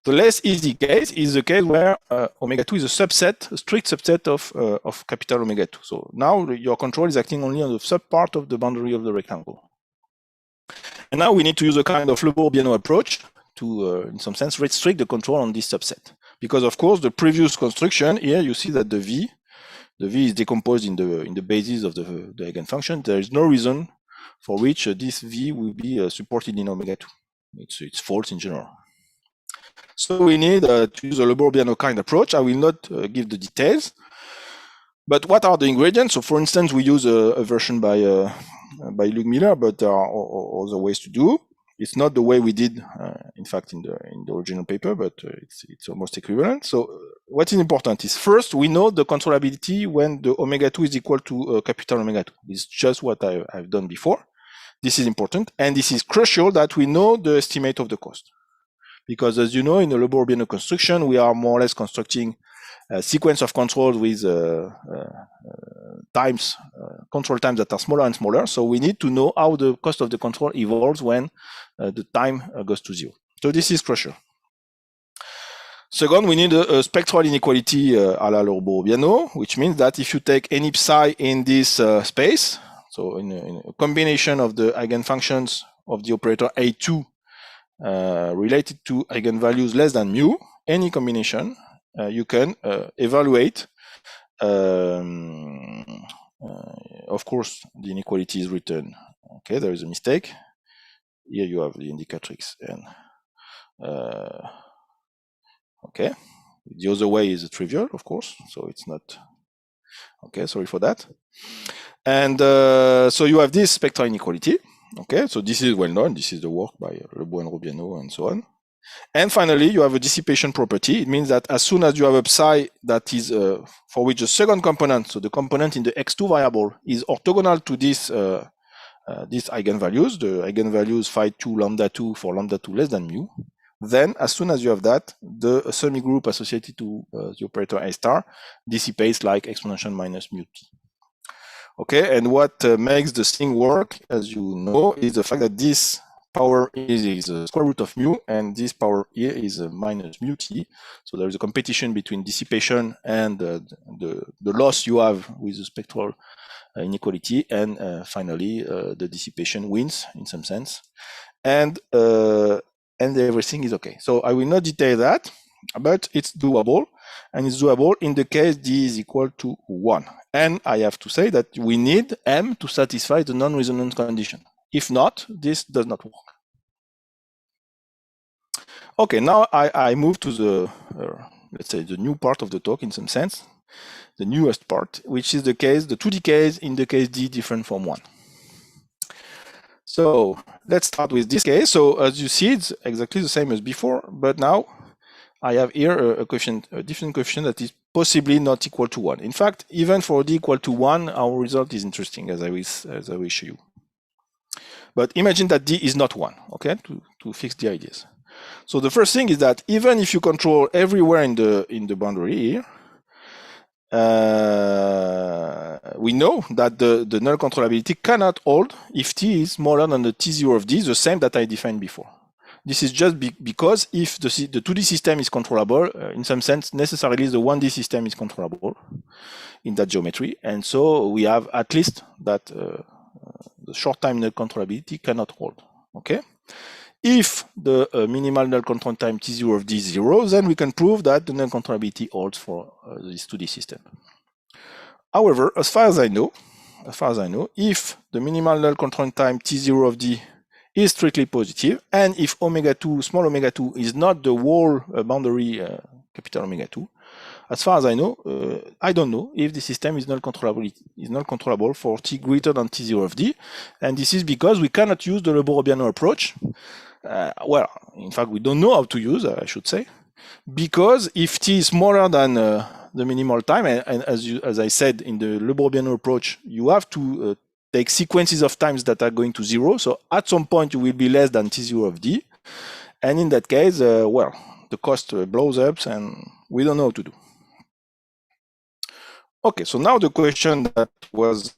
The less easy case is the case where omega 2 is a subset, a strict subset of capital omega 2. So now your control is acting only on the subpart of the boundary of the rectangle. And now we need to use a kind of Lebor-Biano approach to, in some sense, restrict the control on this subset. Because of course, the previous construction here, you see that the V is decomposed in the basis of the eigenfunction. There is no reason for which this V will be supported in omega 2. It's false in general. So we need to use a Lebor-Biano kind approach. I will not give the details. But what are the ingredients? So for instance, we use a version by Luc Miller, but there are other ways to do. It's not the way we did, in fact, in the original paper, but it's almost equivalent. So what is important is first, we know the controllability when the omega 2 is equal to capital omega 2. It's just what I've done before. This is important. And this is crucial that we know the estimate of the cost. Because as you know, in the Lebor-Biano construction, we are more or less constructing a sequence of controls with control times that are smaller and smaller. So we need to know how the cost of the control evolves when the time goes to 0. So this is crucial. Second, we need a spectral inequality a la Lebor-Biano, which means that if you take any psi in this space, so in a combination of the eigenfunctions of the operator A2 related to eigenvalues less than mu, any combination, you can evaluate. Of course, the inequality is written. Okay, there is a mistake. Here you have the indicatrix, and okay, the other way is trivial, of course, so it's not. Okay, sorry for that. And so you have this spectral inequality. Okay, so this is well known. This is the work by Lebor and Biano and so on. And finally, you have a dissipation property. It means that as soon as you have a psi that is for which the second component, so the component in the x2 variable, is orthogonal to this these eigenvalues, the eigenvalues phi 2 lambda 2 for lambda 2 less than mu, then as soon as you have that, the semigroup associated to the operator A star dissipates like exponential minus mu t. Okay, and what makes this thing work, as you know, is the fact that this power is the square root of mu, and this power here is minus mu t. So there is a competition between dissipation and the loss you have with the spectral inequality, and finally the dissipation wins in some sense, and everything is okay. So I will not detail that, but it's doable, and it's doable in the case d is equal to 1. And I have to say that we need m to satisfy the non-resonance condition. If not, this does not work. Okay, now I move to the, let's say, the new part of the talk in some sense, the newest part, which is the case, the 2D case in the case d different from 1. So let's start with this case. So as you see, it's exactly the same as before, but now I have here a coefficient, a different coefficient that is possibly not equal to 1. In fact, even for d equal to 1, our result is interesting, as I will show you. But imagine that d is not 1, okay, to fix the ideas. So the first thing is that even if you control everywhere in the boundary here, we know that the null controllability cannot hold if t is smaller than the t0 of d, the same that I defined before. This is just because if the 2D system is controllable, in some sense, necessarily the 1D system is controllable in that geometry. And so we have at least that the short time null controllability cannot hold. Okay. If the minimal null control time t0 of d is 0, then we can prove that the null controllability holds for this 2D system. However, as far as I know, if the minimal null control time t0 of d is strictly positive, and if omega 2, small omega 2, is not the whole boundary capital omega 2, as far as I know, I don't know if the system is null controllable for t greater than t0 of d, and this is because we cannot use the Lebor-Biano approach. Well, in fact, we don't know how to use, I should say, because if t is smaller than the minimal time, and as I said in the Lebor-Biano approach, you have to take sequences of times that are going to 0. So at some point you will be less than t0 of d. And in that case, well, the cost blows up and we don't know what to do. Okay, so now the question that was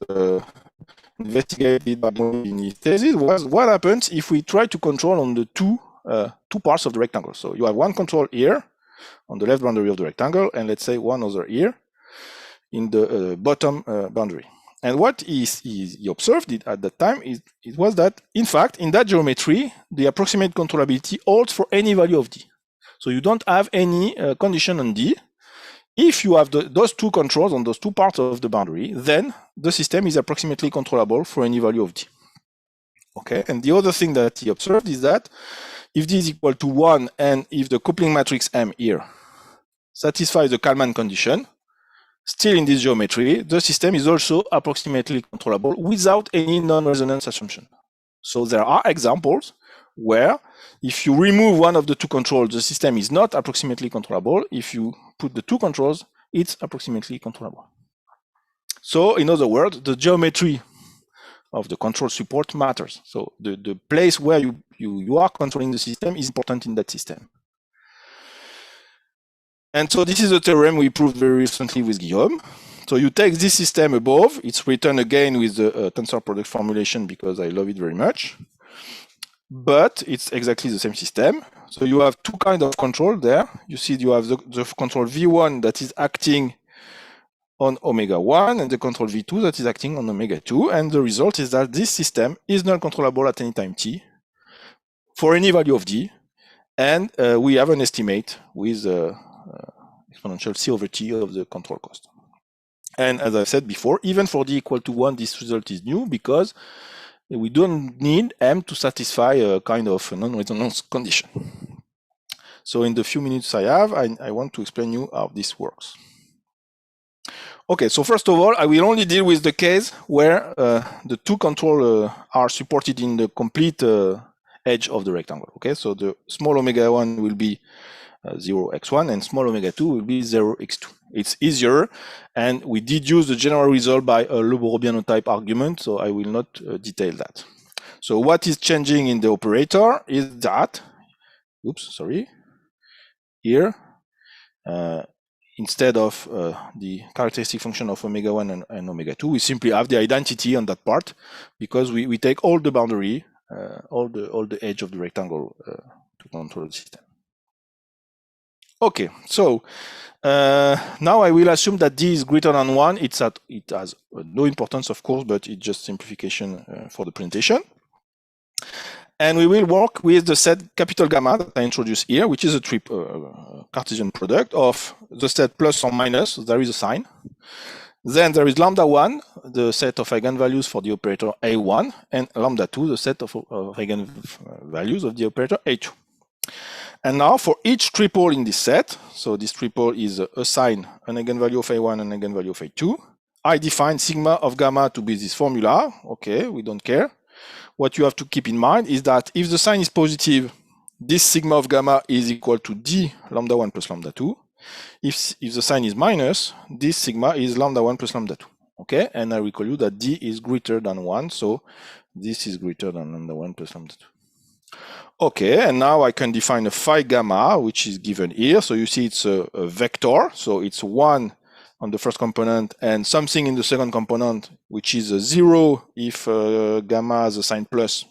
investigated by in his thesis was what happens if we try to control on the two two parts of the rectangle. So you have one control here on the left boundary of the rectangle, and let's say one other here in the bottom boundary. And what he observed at that time it was that, in fact, in that geometry, the approximate controllability holds for any value of d. So you don't have any condition on d. If you have those two controls on those two parts of the boundary, then the system is approximately controllable for any value of d. Okay, and the other thing that he observed is that if d is equal to 1 and if the coupling matrix M here satisfies the Kalman condition, still in this geometry, the system is also approximately controllable without any non-resonance assumption. So there are examples where if you remove one of the two controls, the system is not approximately controllable. If you put the two controls, it's approximately controllable. So in other words, the geometry of the control support matters. So the place where you are controlling the system is important in that system. And so this is a theorem we proved very recently with Guillaume. So you take this system above, it's written again with the tensor product formulation because I love it very much. But it's exactly the same system. So you have two kinds of control there. You see you have the control V1 that is acting on omega 1 and the control V2 that is acting on omega 2. And the result is that this system is non-controllable at any time t for any value of d. And we have an estimate with exponential c over t of the control cost. And as I said before, even for d equal to 1, this result is new because we don't need M to satisfy a kind of non-resonance condition. So in the few minutes I have, I want to explain you how this works. Okay, so first of all, I will only deal with the case where the two controls are supported in the complete edge of the rectangle. Okay, so the small omega 1 will be 0x1 and small omega 2 will be 0x2. It's easier, and we did use the general result by a Leborobiano type argument, so I will not detail that. So what is changing in the operator is that, here, instead of the characteristic function of omega 1 and omega 2, we simply have the identity on that part because we take all the boundary, all the edge of the rectangle to control the system. Okay, so now I will assume that d is greater than 1. It has no importance, of course, but it's just simplification for the presentation. And we will work with the set capital gamma that I introduced here, which is a Cartesian product of the set plus or minus, there is a sign. Then there is lambda 1, the set of eigenvalues for the operator A1, and lambda 2, the set of eigenvalues of the operator A2. And now for each triple in this set, so this triple is assign an eigenvalue of A1 and an eigenvalue of A2, I define sigma of gamma to be this formula. Okay, we don't care. What you have to keep in mind is that if the sign is positive, this sigma of gamma is equal to d lambda 1 plus lambda 2. If the sign is minus, this sigma is lambda 1 plus lambda 2. Okay, and I recall you that d is greater than 1, so this is greater than lambda 1 plus lambda 2. Okay, and now I can define a phi gamma, which is given here. So you see it's a vector, so it's 1 on the first component and something in the second component, which is a 0 if gamma has a sign plus,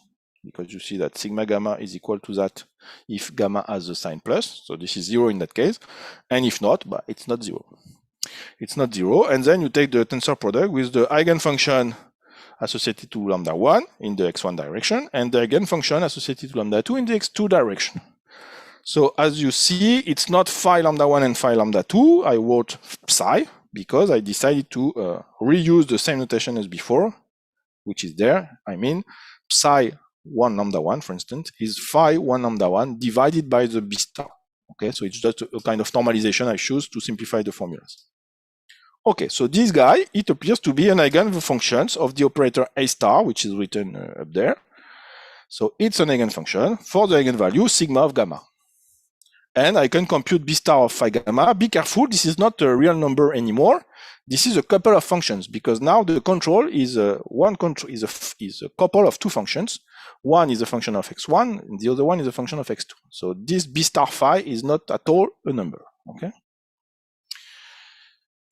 because you see that sigma gamma is equal to that if gamma has a sign plus. So this is 0 in that case, and if not, but it's not 0. It's not 0, and then you take the tensor product with the eigenfunction associated to lambda 1 in the x1 direction, and the eigenfunction associated to lambda 2 in the x2 direction. So as you see, it's not phi lambda 1 and phi lambda 2. I wrote psi because I decided to reuse the same notation as before, which is there. I mean, psi 1 lambda 1, for instance, is phi 1 lambda 1 divided by the b star. Okay, so it's just a kind of normalization I choose to simplify the formulas. Okay, so this guy, it appears to be an eigenfunction of the operator A star, which is written up there. So it's an eigenfunction for the eigenvalue sigma of gamma. And I can compute b star of phi gamma. Be careful, this is not a real number anymore. This is a couple of functions because now the control is a couple of two functions. One is a function of x1, and the other one is a function of x2. So this b star phi is not at all a number. Okay.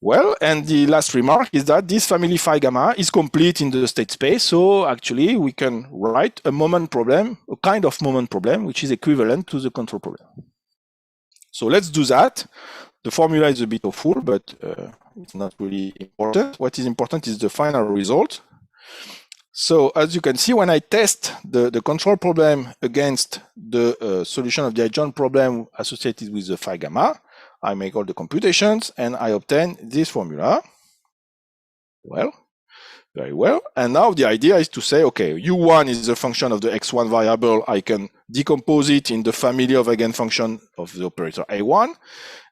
Well, and the last remark is that this family phi gamma is complete in the state space. So actually, we can write a moment problem, a kind of moment problem, which is equivalent to the control problem. So let's do that. The formula is a bit full, but it's not really important. What is important is the final result. So as you can see, when I test the control problem against the solution of the adjoint problem associated with the phi gamma, I make all the computations and I obtain this formula. Well, very well. And now the idea is to say, okay, U1 is a function of the X1 variable. I can decompose it in the family of eigenfunction of the operator A1.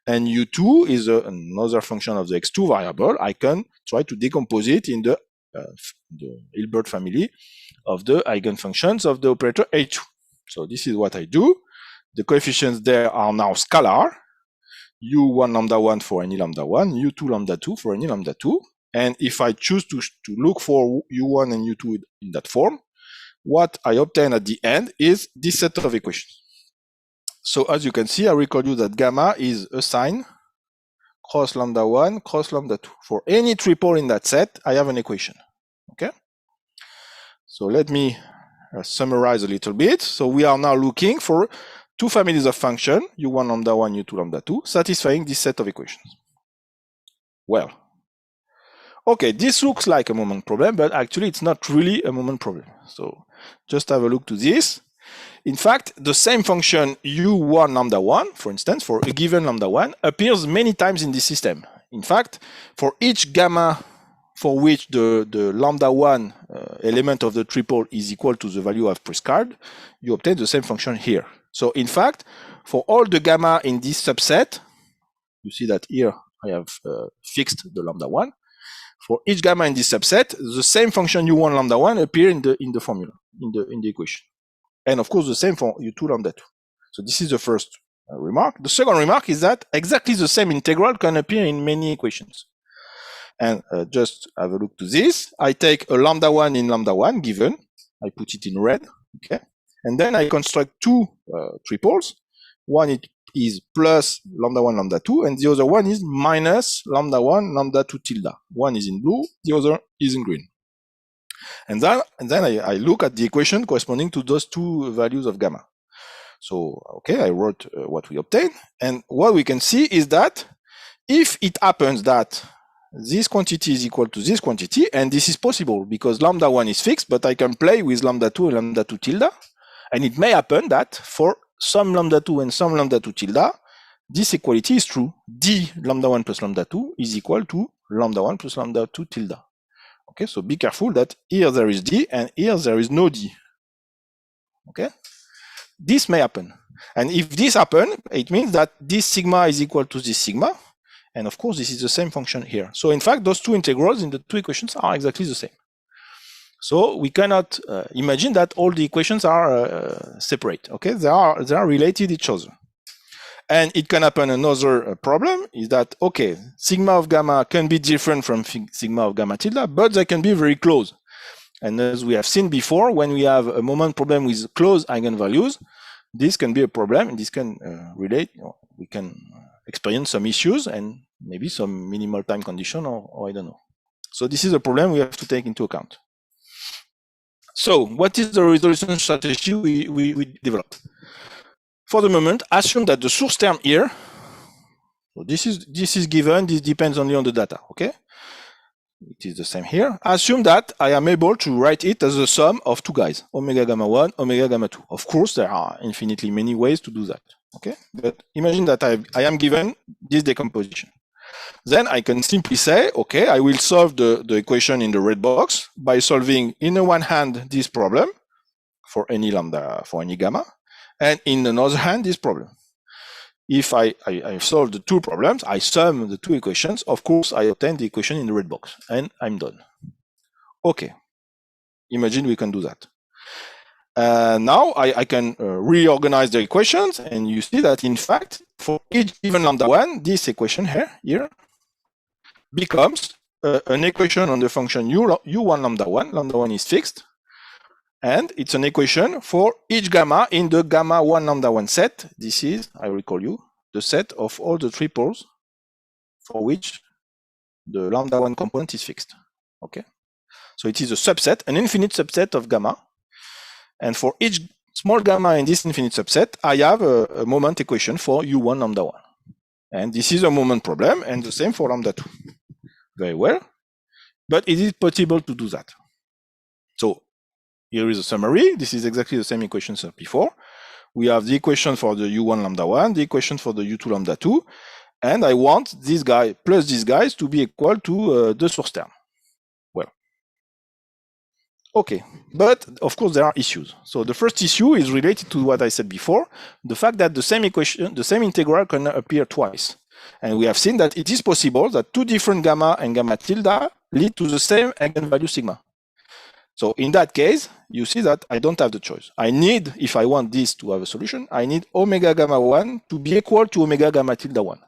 And U2 is another function of the X2 variable. I can try to decompose it in the Hilbert family of the eigenfunctions of the operator A2. So this is what I do. The coefficients there are now scalar. U1 lambda 1 for any lambda 1, U2 lambda 2 for any lambda 2. And if I choose to look for U1 and U2 in that form, what I obtain at the end is this set of equations. So as you can see, I recall you that gamma is a sign cross lambda 1 cross lambda 2. For any triple in that set, I have an equation. Okay. So let me summarize a little bit. So we are now looking for two families of function, U1 lambda 1, U2 lambda 2, satisfying this set of equations. Well, okay, this looks like a moment problem, but actually it's not really a moment problem. So just have a look to this. In fact, the same function U1 lambda 1, for instance, for a given lambda 1, appears many times in this system. In fact, for each gamma for which the lambda 1 element of the triple is equal to the value I've prescribed, you obtain the same function here. So in fact, for all the gamma in this subset, you see that here I have fixed the lambda 1. For each gamma in this subset, the same function U1 lambda 1 appear in the formula, in the equation. And of course, the same for U2 lambda 2. So this is the first remark. The second remark is that exactly the same integral can appear in many equations. And just have a look to this. I take a lambda 1 in lambda 1 given. I put it in red. Okay. And then I construct two triples. One is plus lambda 1, lambda 2, and the other one is minus lambda 1, lambda 2 tilde. One is in blue, the other is in green. And then I look at the equation corresponding to those two values of gamma. So, okay, I wrote what we obtained. And what we can see is that if it happens that this quantity is equal to this quantity, and this is possible because lambda 1 is fixed, but I can play with lambda 2 and lambda 2 tilde. And it may happen that for some lambda 2 and some lambda 2 tilde, this equality is true. D lambda 1 plus lambda 2 is equal to lambda 1 plus lambda 2 tilde. Okay, so be careful that here there is D and here there is no D. Okay, this may happen. And if this happens, it means that this sigma is equal to this sigma. And of course, this is the same function here. So in fact, those two integrals in the two equations are exactly the same. So we cannot imagine that all the equations are separate. Okay, they are related to each other. And it can happen another problem is that, okay, sigma of gamma can be different from sigma of gamma tilde, but they can be very close. And as we have seen before, when we have a moment problem with close eigenvalues, this can be a problem, and this can relate, we can experience some issues and maybe some minimal time condition or I don't know. So this is a problem we have to take into account. So what is the resolution strategy we developed? For the moment, assume that the source term here, so this is given, this depends only on the data, okay? It is the same here. Assume that I am able to write it as a sum of two guys, omega gamma 1, omega gamma 2. Of course, there are infinitely many ways to do that, okay? But imagine that I am given this decomposition. Then I can simply say, okay, I will solve the equation in the red box by solving, in the one hand, this problem for any lambda, for any gamma, and in another hand, this problem. If I solve the two problems, I sum the two equations, of course, I obtain the equation in the red box, and I'm done. Okay, imagine we can do that. Now I can reorganize the equations, and you see that, in fact, for each given lambda 1, this equation here becomes an equation on the function u1 lambda 1. Lambda 1 is fixed. And it's an equation for each gamma in the gamma 1 lambda 1 set. This is, I recall you, the set of all the triples for which the lambda 1 component is fixed. Okay, so it is a subset, an infinite subset of gamma, and for each small gamma in this infinite subset, I have a moment equation for u1 lambda 1, and this is a moment problem, and the same for lambda 2. Very well, but it is possible to do that. So here is a summary. This is exactly the same equations as before. We have the equation for the u1 lambda 1, the equation for the u2 lambda 2, and I want this guy plus these guys to be equal to the source term. Well, okay, but of course there are issues. So the first issue is related to what I said before, the fact that the same equation, the same integral can appear twice. And we have seen that it is possible that two different gamma and gamma tilde lead to the same eigenvalue sigma. So in that case, you see that I don't have the choice. I need, if I want this to have a solution, I need omega gamma 1 to be equal to omega gamma tilde 1.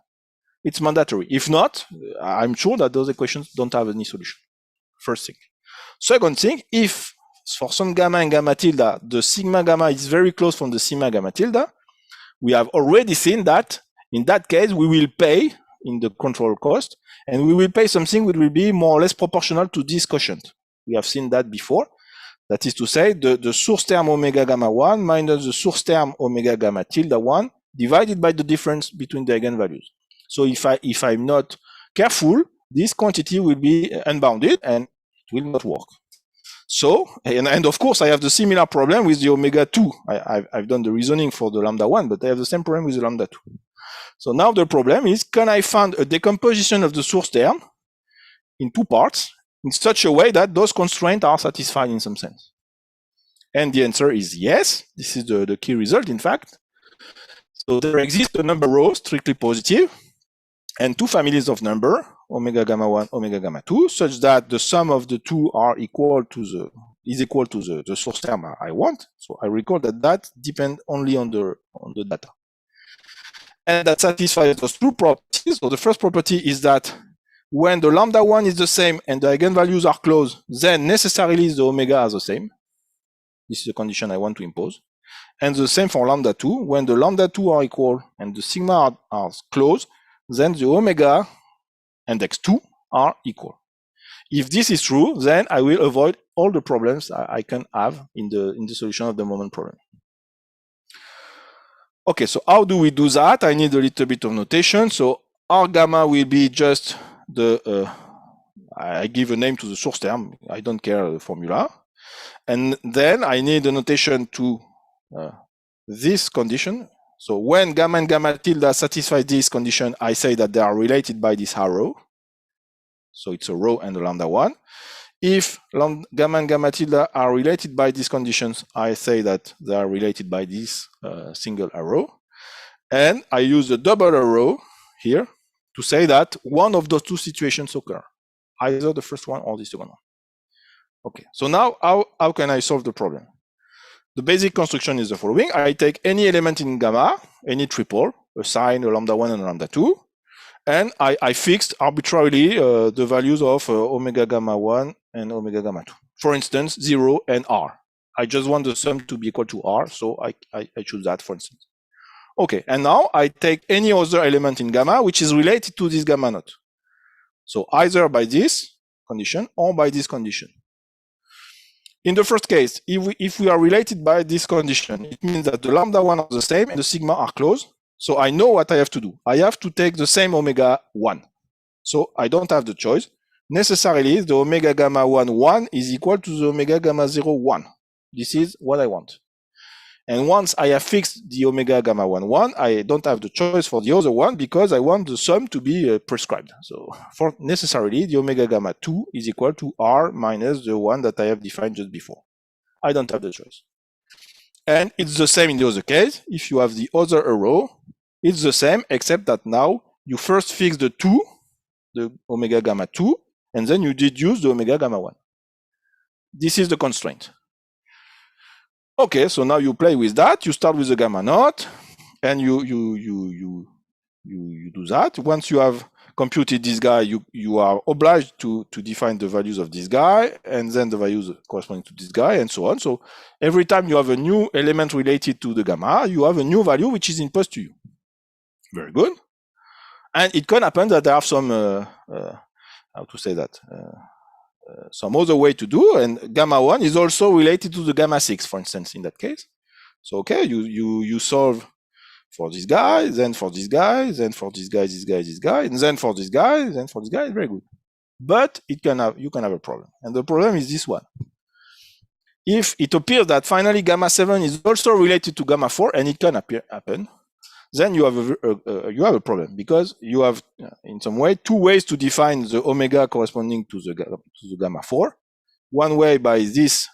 It's mandatory. If not, I'm sure that those equations don't have any solution. First thing. Second thing, if for some gamma and gamma tilde, the sigma gamma is very close from the sigma gamma tilde, we have already seen that in that case, we will pay in the control cost, and we will pay something which will be more or less proportional to this quotient. We have seen that before. That is to say, the source term omega gamma 1 minus the source term omega gamma tilde 1 divided by the difference between the eigenvalues. So if I'm not careful, this quantity will be unbounded and it will not work. So, and of course, I have the similar problem with the omega 2. I've done the reasoning for the lambda 1, but I have the same problem with the lambda 2. So now the problem is, can I find a decomposition of the source term in two parts in such a way that those constraints are satisfied in some sense? And the answer is yes. This is the key result, in fact. So there exists a number row strictly positive and two families of number, omega gamma 1, omega gamma 2, such that the sum of the two are equal to the source term I want. So I recall that depends only on the data. And that satisfies those two properties. So the first property is that when the lambda 1 is the same and the eigenvalues are close, then necessarily the omega are the same. This is the condition I want to impose. And the same for lambda 2. When the lambda 2 are equal and the sigma are close, then the omega index 2 are equal. If this is true, then I will avoid all the problems I can have in the solution of the moment problem. Okay, so how do we do that? I need a little bit of notation. So R gamma will be just I give a name to the source term. I don't care the formula. And then I need a notation to this condition. So when gamma and gamma tilde satisfy this condition, I say that they are related by this arrow. So it's a row and a lambda 1. If gamma and gamma tilde are related by these conditions, I say that they are related by this single arrow. And I use the double arrow here to say that one of those two situations occur, either the first one or the second one. Okay, so now how can I solve the problem? The basic construction is the following. I take any element in gamma, any triple, a sine, a lambda 1, and a lambda 2, and I fixed arbitrarily the values of omega gamma 1 and omega gamma 2. For instance, 0 and r. I just want the sum to be equal to r, so I choose that, for instance. Okay, and now I take any other element in gamma which is related to this gamma naught. So either by this condition or by this condition. In the first case, if we are related by this condition, it means that the lambda 1 are the same and the sigma are close. So I know what I have to do. I have to take the same omega 1. So I don't have the choice. Necessarily, the omega gamma 1 is equal to the omega gamma 0 1. This is what I want. And once I have fixed the omega gamma 1, I don't have the choice for the other one because I want the sum to be prescribed. So for necessarily, the omega gamma 2 is equal to r minus the one that I have defined just before. I don't have the choice. And it's the same in the other case. If you have the other arrow, it's the same, except that now you first fix the 2, the omega gamma 2, and then you deduce the omega gamma 1. This is the constraint. Okay, so now you play with that. You start with the gamma naught, and you do that. Once you have computed this guy, you are obliged to define the values of this guy, and then the values corresponding to this guy, and so on. So every time you have a new element related to the gamma, you have a new value which is imposed to you. Very good. And it can happen that there are some how to say that, some other way to do, and gamma 1 is also related to the gamma 6, for instance, in that case. So okay, you solve for this guy, then for this guy, then for this guy, this guy, this guy, and then for this guy, then for this guy. Very good. But you can have a problem, and the problem is this one. If it appears that finally gamma 7 is also related to gamma 4, and it can happen, then you have a problem, because you have in some way two ways to define the omega corresponding to the gamma 4. One way by this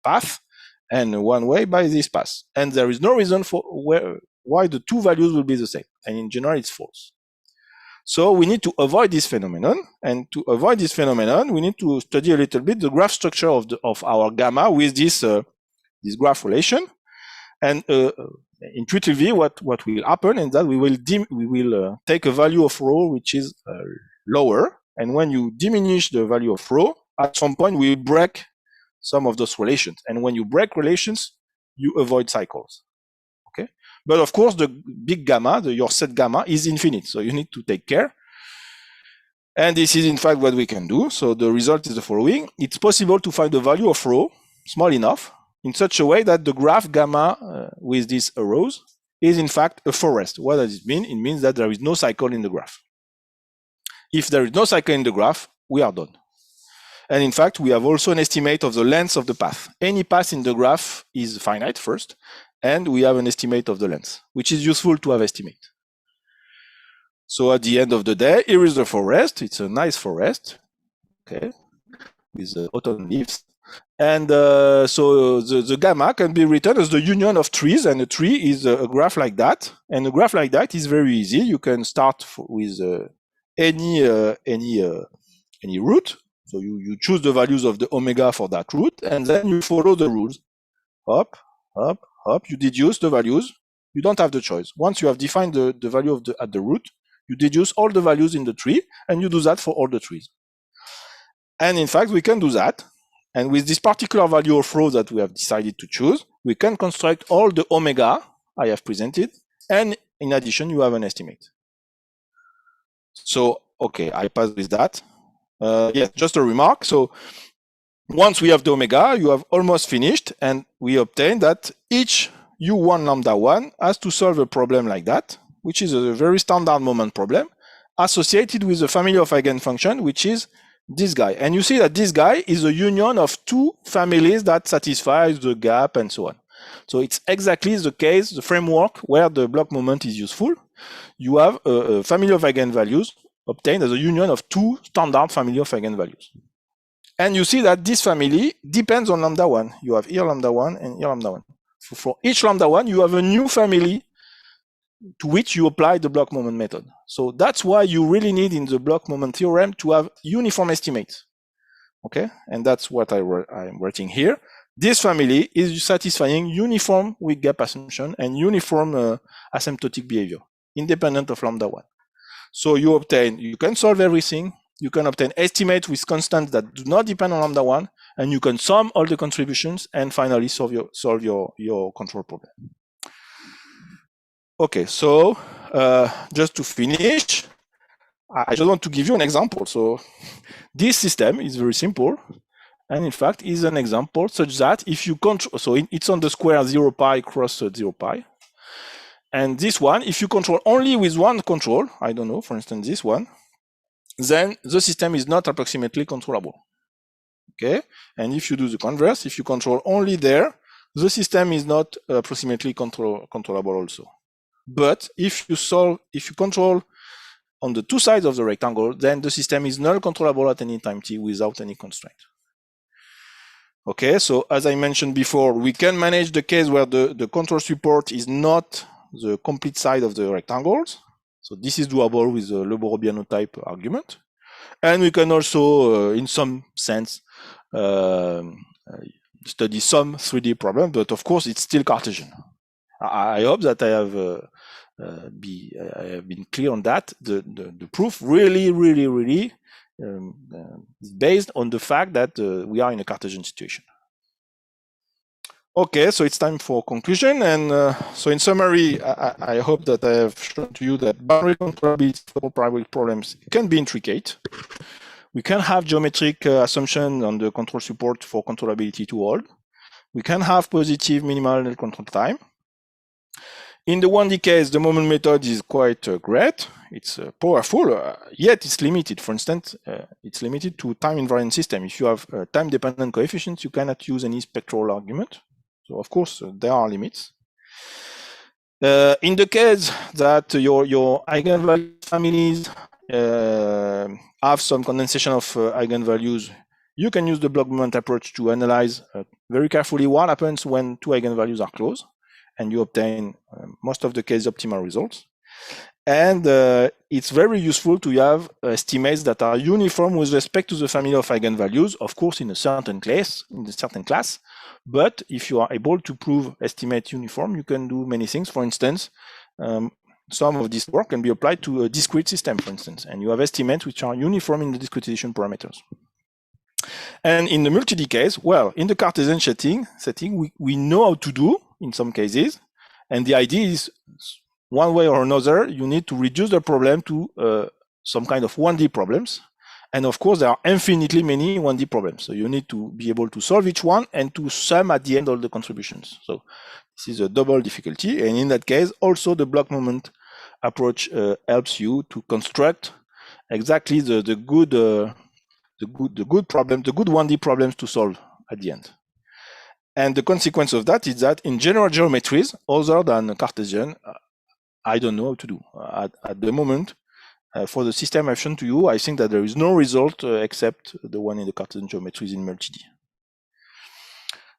path, and one way by this path. And there is no reason for why the two values will be the same. And in general, it's false. So we need to avoid this phenomenon. And to avoid this phenomenon, we need to study a little bit the graph structure of our gamma with this graph relation. And intuitively, what will happen is that we will take a value of rho which is lower. And when you diminish the value of rho, at some point we break some of those relations. And when you break relations, you avoid cycles. Okay. But of course, the big gamma, your set gamma, is infinite. So you need to take care. And this is in fact what we can do. So the result is the following. It's possible to find the value of rho small enough in such a way that the graph gamma with these arrows is in fact a forest. What does it mean? It means that there is no cycle in the graph. If there is no cycle in the graph, we are done. And in fact, we have also an estimate of the length of the path. Any path in the graph is finite first, and we have an estimate of the length, which is useful to have estimate. So at the end of the day, here is the forest. It's a nice forest, okay, with autumn leaves. And so the gamma can be written as the union of trees, and a tree is a graph like that. And a graph like that is very easy. You can start with any root. So you choose the values of the omega for that root, and then you follow the rules. Up, up, up. You deduce the values. You don't have the choice. Once you have defined the value of at the root, you deduce all the values in the tree, and you do that for all the trees. And in fact, we can do that. And with this particular value of rho that we have decided to choose, we can construct all the omega I have presented. And in addition, you have an estimate. So, okay, I pass with that. Yes, just a remark. So once we have the omega, you have almost finished, and we obtain that each u1 lambda 1 has to solve a problem like that, which is a very standard moment problem associated with a family of eigenfunction, which is this guy. And you see that this guy is a union of two families that satisfies the gap and so on. So it's exactly the case, the framework where the block moment is useful. You have a family of eigenvalues obtained as a union of two standard family of eigenvalues. And you see that this family depends on lambda 1. You have here lambda 1 and here lambda 1. So for each lambda 1, you have a new family to which you apply the block moment method. So that's why you really need in the block moment theorem to have uniform estimates. Okay, and that's what I'm writing here. This family is satisfying uniform weak gap assumption and uniform asymptotic behavior, independent of lambda 1. So you can solve everything. You can obtain estimates with constants that do not depend on lambda 1, and you can sum all the contributions and finally solve your control problem. Okay, so just to finish, I just want to give you an example. So this system is very simple, and in fact is an example such that if you control, so it's on the square 0 pi cross 0 pi. And this one, if you control only with one control, I don't know, for instance, this one, then the system is not approximately controllable. Okay? And if you do the converse, if you control only there, the system is not approximately controllable also. But if you control on the two sides of the rectangle, then the system is null controllable at any time t without any constraint. Okay, so as I mentioned before, we can manage the case where the control support is not the complete side of the rectangles. So this is doable with the Leborobiano type argument. And we can also, in some sense, study some 3D problems, but of course it's still Cartesian. I hope that I have been clear on that. The proof really is based on the fact that we are in a Cartesian situation. Okay, so it's time for conclusion. And so in summary, I hope that I have shown to you that boundary controllability for parabolic problems can be intricate. We can have geometric assumption on the control support for controllability to hold. We can have positive minimal null control time. In the 1D case, the moment method is quite great. It's powerful, yet it's limited. For instance, it's limited to time invariant system. If you have time-dependent coefficients, you cannot use any spectral argument. So of course, there are limits. In the case that your eigenvalue families have some condensation of eigenvalues, you can use the block moment approach to analyze very carefully what happens when two eigenvalues are close, and you obtain most of the case optimal results. And it's very useful to have estimates that are uniform with respect to the family of eigenvalues, of course, in a certain class, But if you are able to prove estimate uniform, you can do many things. For instance, some of this work can be applied to a discrete system, for instance, and you have estimates which are uniform in the discretization parameters. And in the multi-D case, well, in the Cartesian setting, we know how to do in some cases, and the idea is one way or another, you need to reduce the problem to some kind of 1D problems. And of course, there are infinitely many 1D problems. So you need to be able to solve each one and to sum at the end all the contributions. So this is a double difficulty. And in that case, also the block moment approach helps you to construct exactly the good problem, the good 1D problems to solve at the end. And the consequence of that is that in general geometries, other than Cartesian, I don't know how to do. At the moment, for the system I've shown to you, I think that there is no result except the one in the Cartesian geometries in multi-D.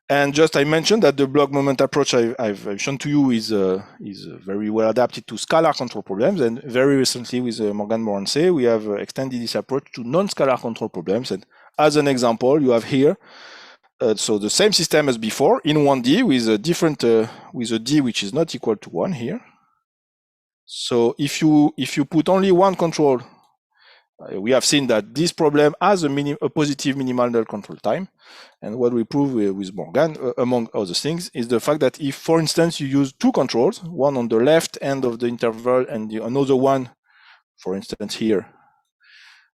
And just I mentioned that the block moment approach I've shown to you is very well adapted to scalar control problems. And very recently with Morgan Moranse, we have extended this approach to non-scalar control problems. And as an example, you have here, so the same system as before in 1D with a different, with a D which is not equal to 1 here. So if you put only one control, we have seen that this problem has a positive minimal null control time. And what we prove with Morgan, among other things, is the fact that if, for instance, you use two controls, one on the left end of the interval and another one, for instance, here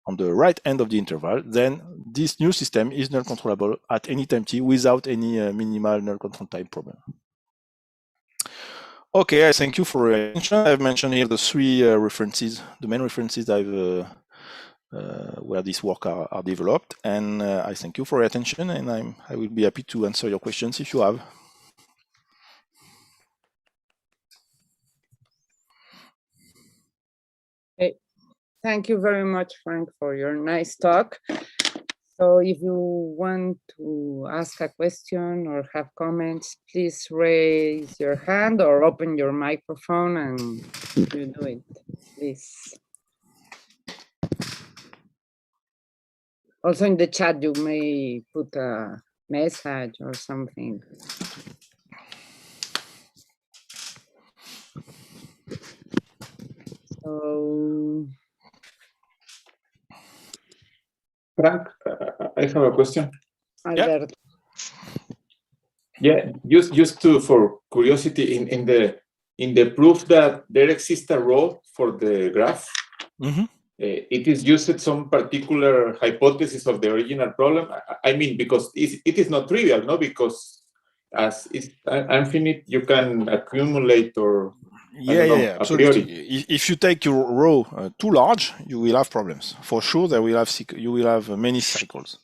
on the right end of the interval, then this new system is null controllable at any time t without any minimal null control time problem. Okay, I thank you for your attention. I've mentioned here the three references, the main references I've where this work are developed, and I thank you for your attention, and I will be happy to answer your questions if you have. Hey, thank you very much, Frank, for your nice talk. So if you want to ask a question or have comments, please raise your hand or open your microphone and you do it, please. Also in the chat, you may put a message or something. So, Frank, I have a question. Alberto. Yeah, just for curiosity, in the proof that there exists a row for the graph, it is used some particular hypothesis of the original problem. I mean, because it is not trivial, no? Because as it's infinite, you can accumulate or yeah, absolutely. If you take your row too large, you will have problems. For sure, you will have many cycles.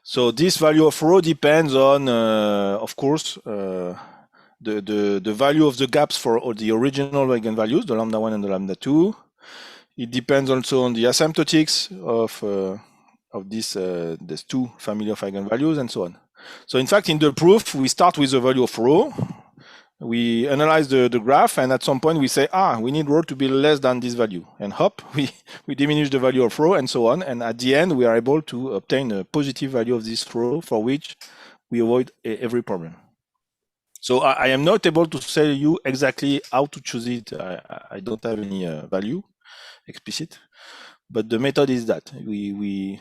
So this value of rho depends on, of course, the value of the gaps for all the original eigenvalues, the lambda 1 and the lambda 2. It depends also on the asymptotics of this two family of eigenvalues and so on. So in fact, in the proof, we start with the value of rho. We analyze the graph, and at some point we say, we need rho to be less than this value. And hop, we diminish the value of rho and so on. And at the end, we are able to obtain a positive value of this rho for which we avoid every problem. So I am not able to tell you exactly how to choose it. I don't have any value explicit, but the method is that we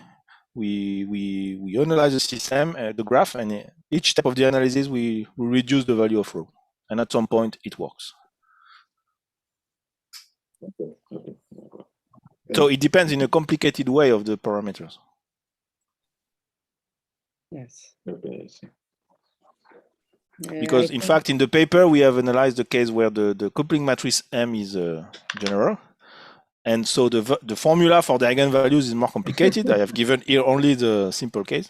analyze the system, the graph, and each step of the analysis we reduce the value of rho. And at some point, it works. Okay. So it depends in a complicated way of the parameters. Yes. Okay. Because in fact, in the paper, we have analyzed the case where the coupling matrix M is general. And so the formula for the eigenvalues is more complicated. I have given here only the simple case.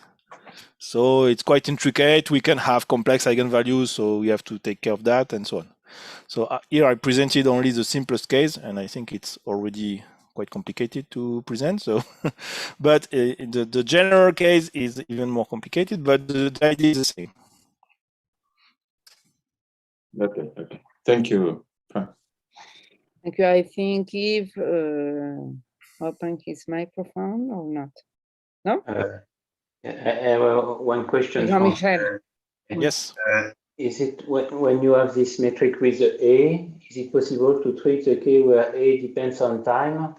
So it's quite intricate. We can have complex eigenvalues, so we have to take care of that and so on. So here I presented only the simplest case, and I think it's already quite complicated to present. So, but the general case is even more complicated, but the idea is the same. Okay. Thank you, Franck. Thank you. I think Yves opened his microphone or not? No? I have one question. Jean-Michel. Yes. Is it when you have this metric with the A, is it possible to treat the case where A depends on time?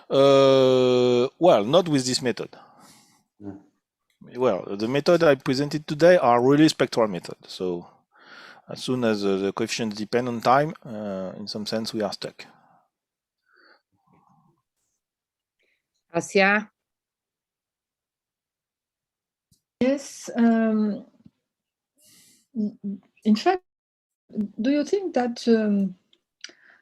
Well, not with this method. No. Well, the method I presented today are really spectral methods. So as soon as the coefficients depend on time, in some sense, we are stuck. Asia? Yes. In fact, do you think that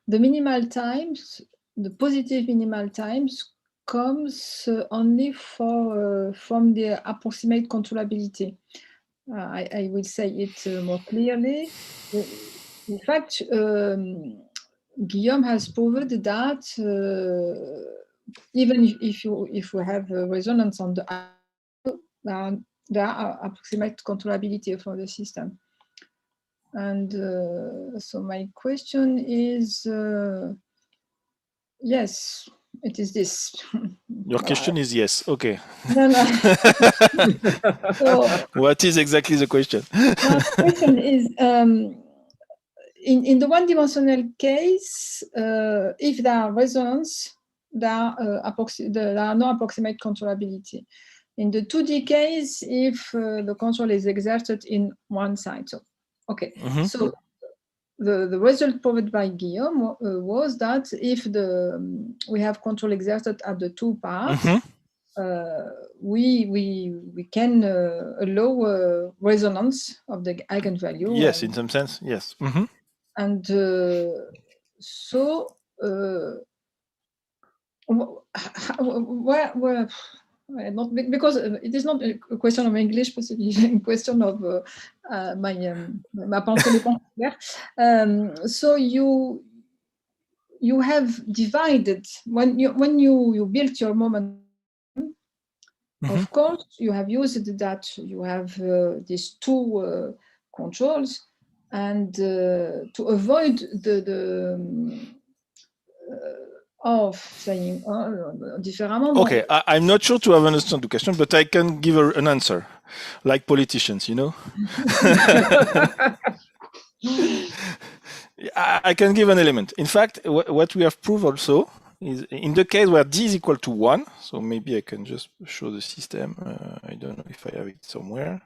the minimal times, the positive minimal times, comes only from the approximate controllability? I will say it more clearly. In fact, Guillaume has proved that even if we have a resonance on the there are approximate controllability for the system. And so my question is, yes, it is this. Your question is yes. Okay. No. So, what is exactly the question? my question is, in the one-dimensional case, if there are resonance, there are no approximate controllability. In the 2D case, if the control is exerted in one side. So, okay. So the result proved by Guillaume was that if we have control exerted at the two parts, we can allow resonance of the eigenvalue. Yes, in some sense, yes. And so where not because it is not a question of English, but it is a question of ma pensée n'est. So you have divided when you built your moment. Of course, you have used that you have these two controls, and to avoid of saying différemment. Okay, I'm not sure to have understood the question, but I can give an answer, like politicians, you know. I can give an element. In fact, what we have proved also is in the case where d is equal to 1, so maybe I can just show the system. I don't know if I have it somewhere.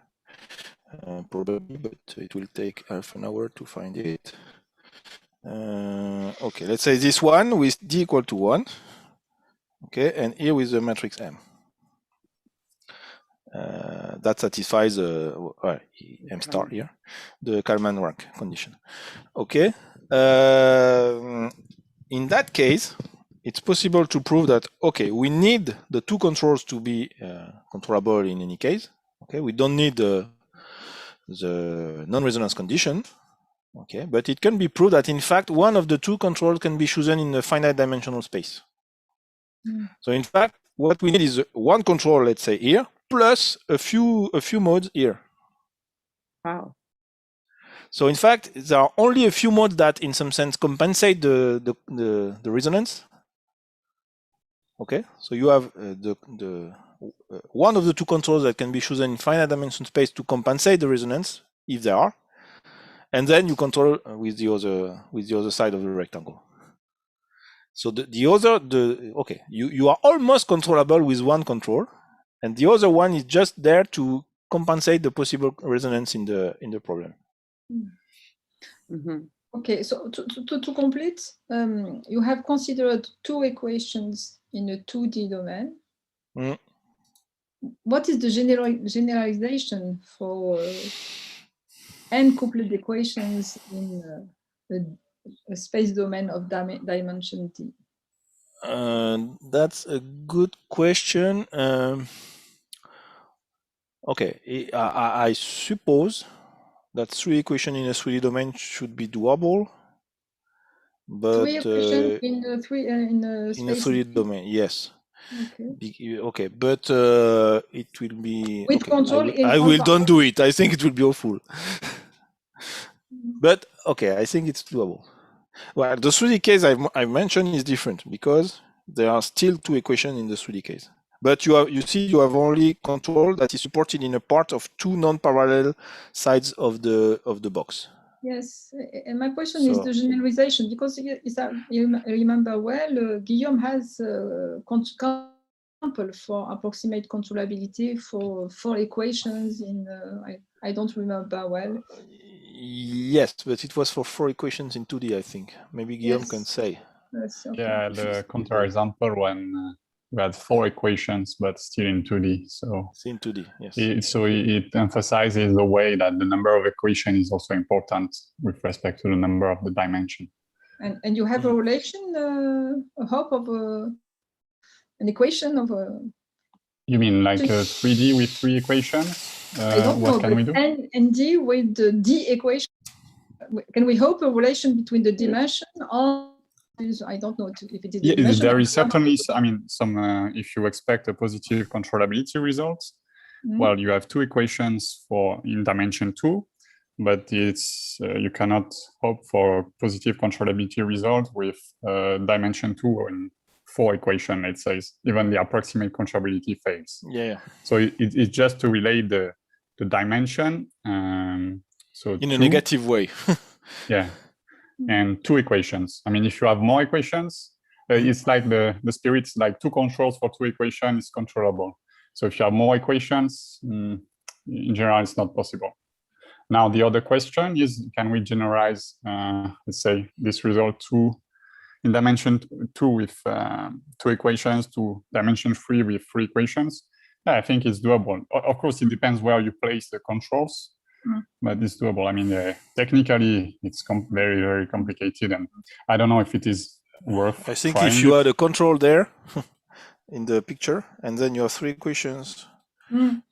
Probably, but it will take half an hour to find it. Okay, let's say this one with d equal to 1. Okay, and here with the matrix M. That satisfies M star here, the Kalman rank condition. Okay. In that case, it's possible to prove that, okay, we need the two controls to be controllable in any case. Okay, we don't need the non-resonance condition. Okay, but it can be proved that in fact one of the two controls can be chosen in a finite dimensional space. So in fact, what we need is one control, let's say here, plus a few modes here. Wow. So in fact, there are only a few modes that, in some sense, compensate the resonance. Okay, so you have one of the two controls that can be chosen in finite dimension space to compensate the resonance, if there are, and then you control with the other side of the rectangle. So you are almost controllable with one control, and the other one is just there to compensate the possible resonance in the problem. Okay, so to complete, you have considered two equations in a 2D domain. Mm. What is the generalization for n-coupled equations in a space domain of dimension d? That's a good question. Okay, I suppose that 3 equations in a 3D domain should be doable, but 3 equations in a space 3D domain, yes. Okay. Okay, but it will be. With okay, control I will don't do it. I think it will be awful. But okay, I think it's doable. Well, the 3D case I mentioned is different because there are still 2 equations in the 3D case. But you have only control that is supported in a part of 2 non-parallel sides of the box. Yes, and my question is the generalization, because you remember well, Guillaume has example for approximate controllability for 4 equations in I don't remember well. Yes, but it was for 4 equations in 2D, I think. Maybe Guillaume can say. Yes, okay. Yeah, the counterexample when we had 4 equations, but still in 2D. So it's in 2D, yes. It emphasizes the way that the number of equations is also important with respect to the number of the dimension. And you have a relation, a hope of an equation of a... You mean like a 3D with 3 equations? I don't know, what can we do? N and D with the D equation. Can we hope a relation between the dimension or I don't know if it is the dimension. There is certainly, I mean, some if you expect a positive controllability result, well, you have 2 equations in dimension 2, but it's you cannot hope for a positive controllability result with dimension 2 and 4 equation, let's say. Even the approximate controllability fails. Yeah. So it's just to relate the dimension. So in a negative way. Yeah. And 2 equations. I mean, if you have more equations, it's like the spirit's like 2 controls for 2 equations is controllable. So if you have more equations, in general, it's not possible. Now, the other question is, can we generalize, let's say, this result in dimension 2 with 2 equations to dimension 3 with 3 equations? Yeah, I think it's doable. Of course, it depends where you place the controls. But it's doable. I mean, technically, it's very, very complicated, and I don't know if it is worth. I think if you had a control there in the picture, and then you have 3 equations,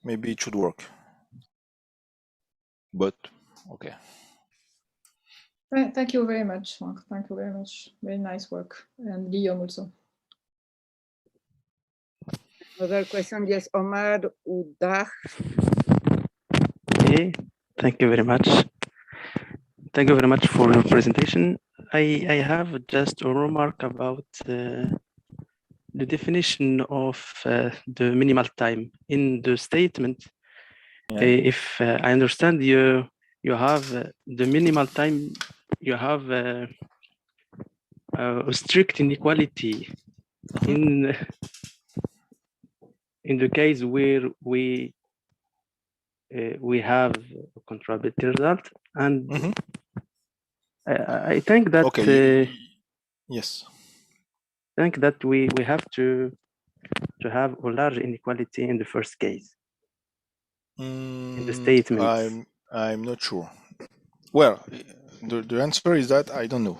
maybe it should work. But okay. Thank you very much, Franck. Thank you very much. Very nice work, and Guillaume also. Other question? Yes, Omar Udah. Okay. Thank you very much. Thank you very much for your presentation. I have just a remark about the definition of the minimal time in the statement. Yeah. If I understand you have the minimal time, you have a strict inequality in the case where we have a controllability result, and I think that yes, I think that we have to have a large inequality in the first case in the statement. I'm not sure. Well, the answer is that I don't know.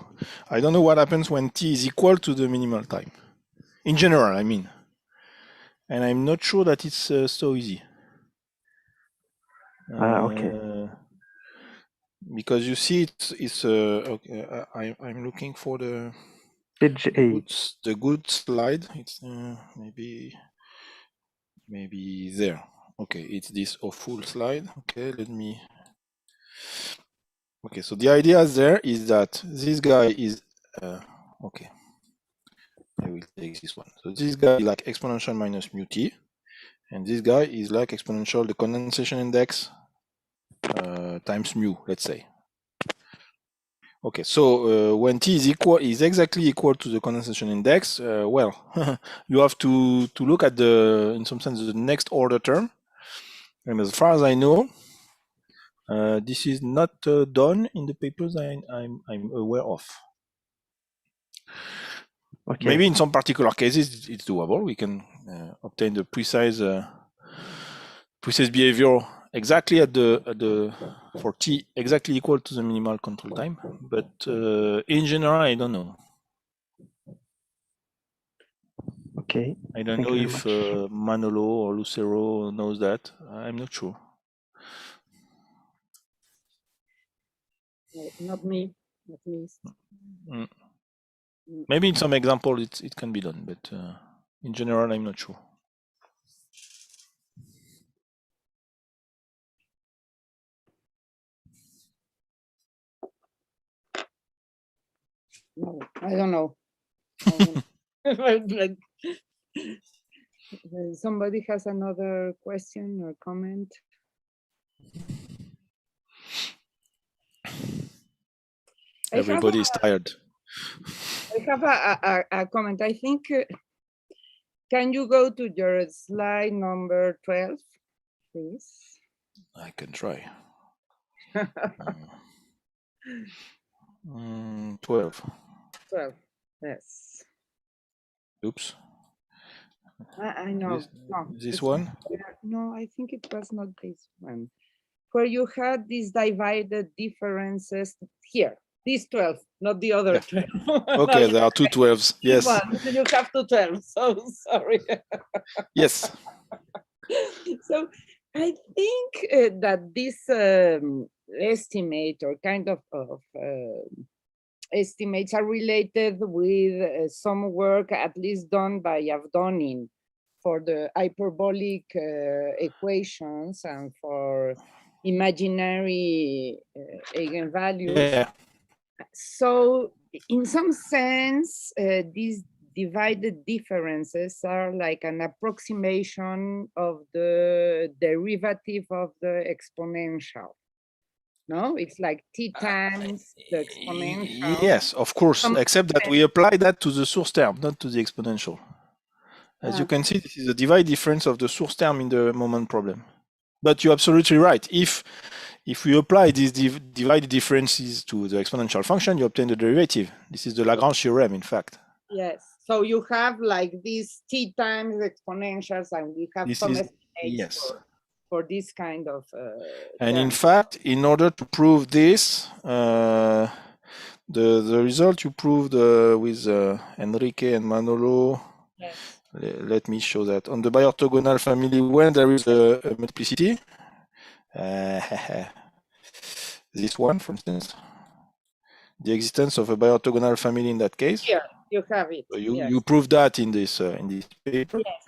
I don't know what happens when t is equal to the minimal time. In general, I mean, and I'm not sure that it's so easy. Okay. Because you see, it's okay. I'm looking for the page 8. The good slide. It's maybe there. Okay, it's this awful slide. Okay, let me. Okay, so the idea there is that this guy is okay. I will take this one. So this guy is like exponential minus mu t, and this guy is like exponential the condensation index times mu, let's say. Okay, so when t is exactly equal to the condensation index, well, you have to look at in some sense, the next order term. And as far as I know, This is not done in the papers I'm aware of. Okay. Maybe in some particular cases it's doable. We can obtain the precise behavior exactly at the for t exactly equal to the minimal control time. But in general, I don't know. Okay. I don't know if Manolo or Lucero knows that. I'm not sure. Not me. At least. Maybe in some example it can be done, but in general, I'm not sure. No, I don't know. Like, somebody has another question or comment? Everybody is tired. I have a comment. I think, can you go to your slide number 12, please? I can try. 12. 12, yes. Oops. I know. This one? No, I think it was not this one. Where you had these divided differences here. These 12, not the other 12. Okay, there are two 12s. Yes. You have two 12. So sorry. Yes. So I think that this estimate or kind of estimates are related with some work at least done by Avdonin for the hyperbolic equations and for imaginary eigenvalues. Yeah. So in some sense, these divided differences are like an approximation of the derivative of the exponential. No, it's like t times the exponential. Yes, of course, except that we apply that to the source term, not to the exponential. As you can see, this is a divide difference of the source term in the moment problem. But you're absolutely right. If we apply these divided differences to the exponential function, you obtain the derivative. This is the Lagrange theorem, in fact. Yes. So you have like these t times exponentials, and we have some estimates for this kind of. And in fact, in order to prove this, the result you proved with Enrique and Manolo. Yes. Let me show that. On the biorthogonal family, when there is a multiplicity, this one, for instance, the existence of a biorthogonal family in that case. Here, you have it. So you prove that in this paper. Yes.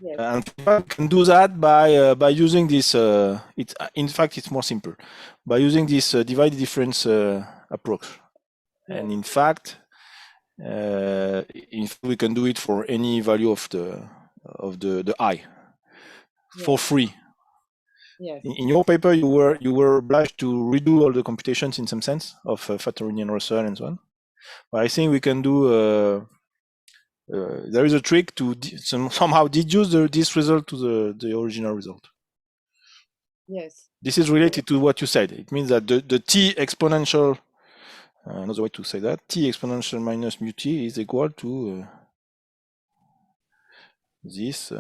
Yes. And you can do that by using this. In fact, it's more simple by using this divided difference approach. Yes. And in fact, we can do it for any value of the I for free. Yes. In your paper, you were obliged to redo all the computations in some sense of Fattorini and Russell and so on. But I think we can do. There is a trick to somehow deduce this result to the original result. Yes. This is related to what you said. It means that the t exponential. Another way to say that, t exponential minus mu t is equal to this,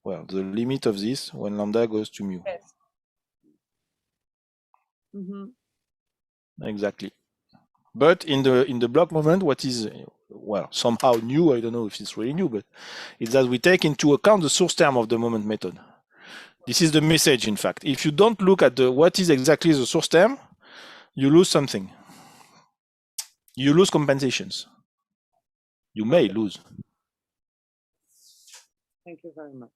well, the limit of this when lambda goes to mu. Yes. Exactly. But in the block moment, what is, well, somehow new, I don't know if it's really new, but it's that we take into account the source term of the moment method. This is the message, in fact. If you don't look at what is exactly the source term, you lose something. You lose compensations. You may lose. Thank you very much.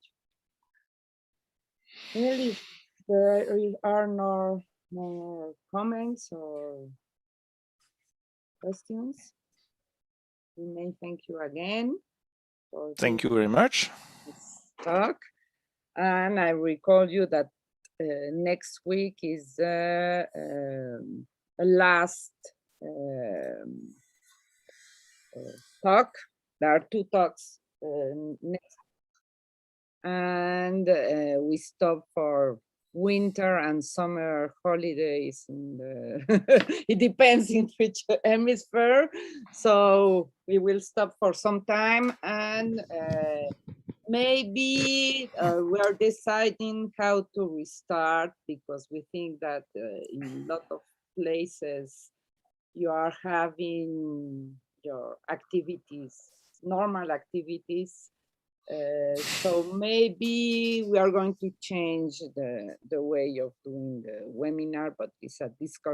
Well, if there are no more comments or questions, we may thank you again. Thank you very much. Talk. And I recall you that next week is a last talk. There are two talks next, and we stop for winter and summer holidays. It depends in which hemisphere. So we will stop for some time, and maybe we are deciding how to restart, because we think that in a lot of places you are having your activities, normal activities. So maybe we are going to change the way of doing the webinar, but it's a discussion.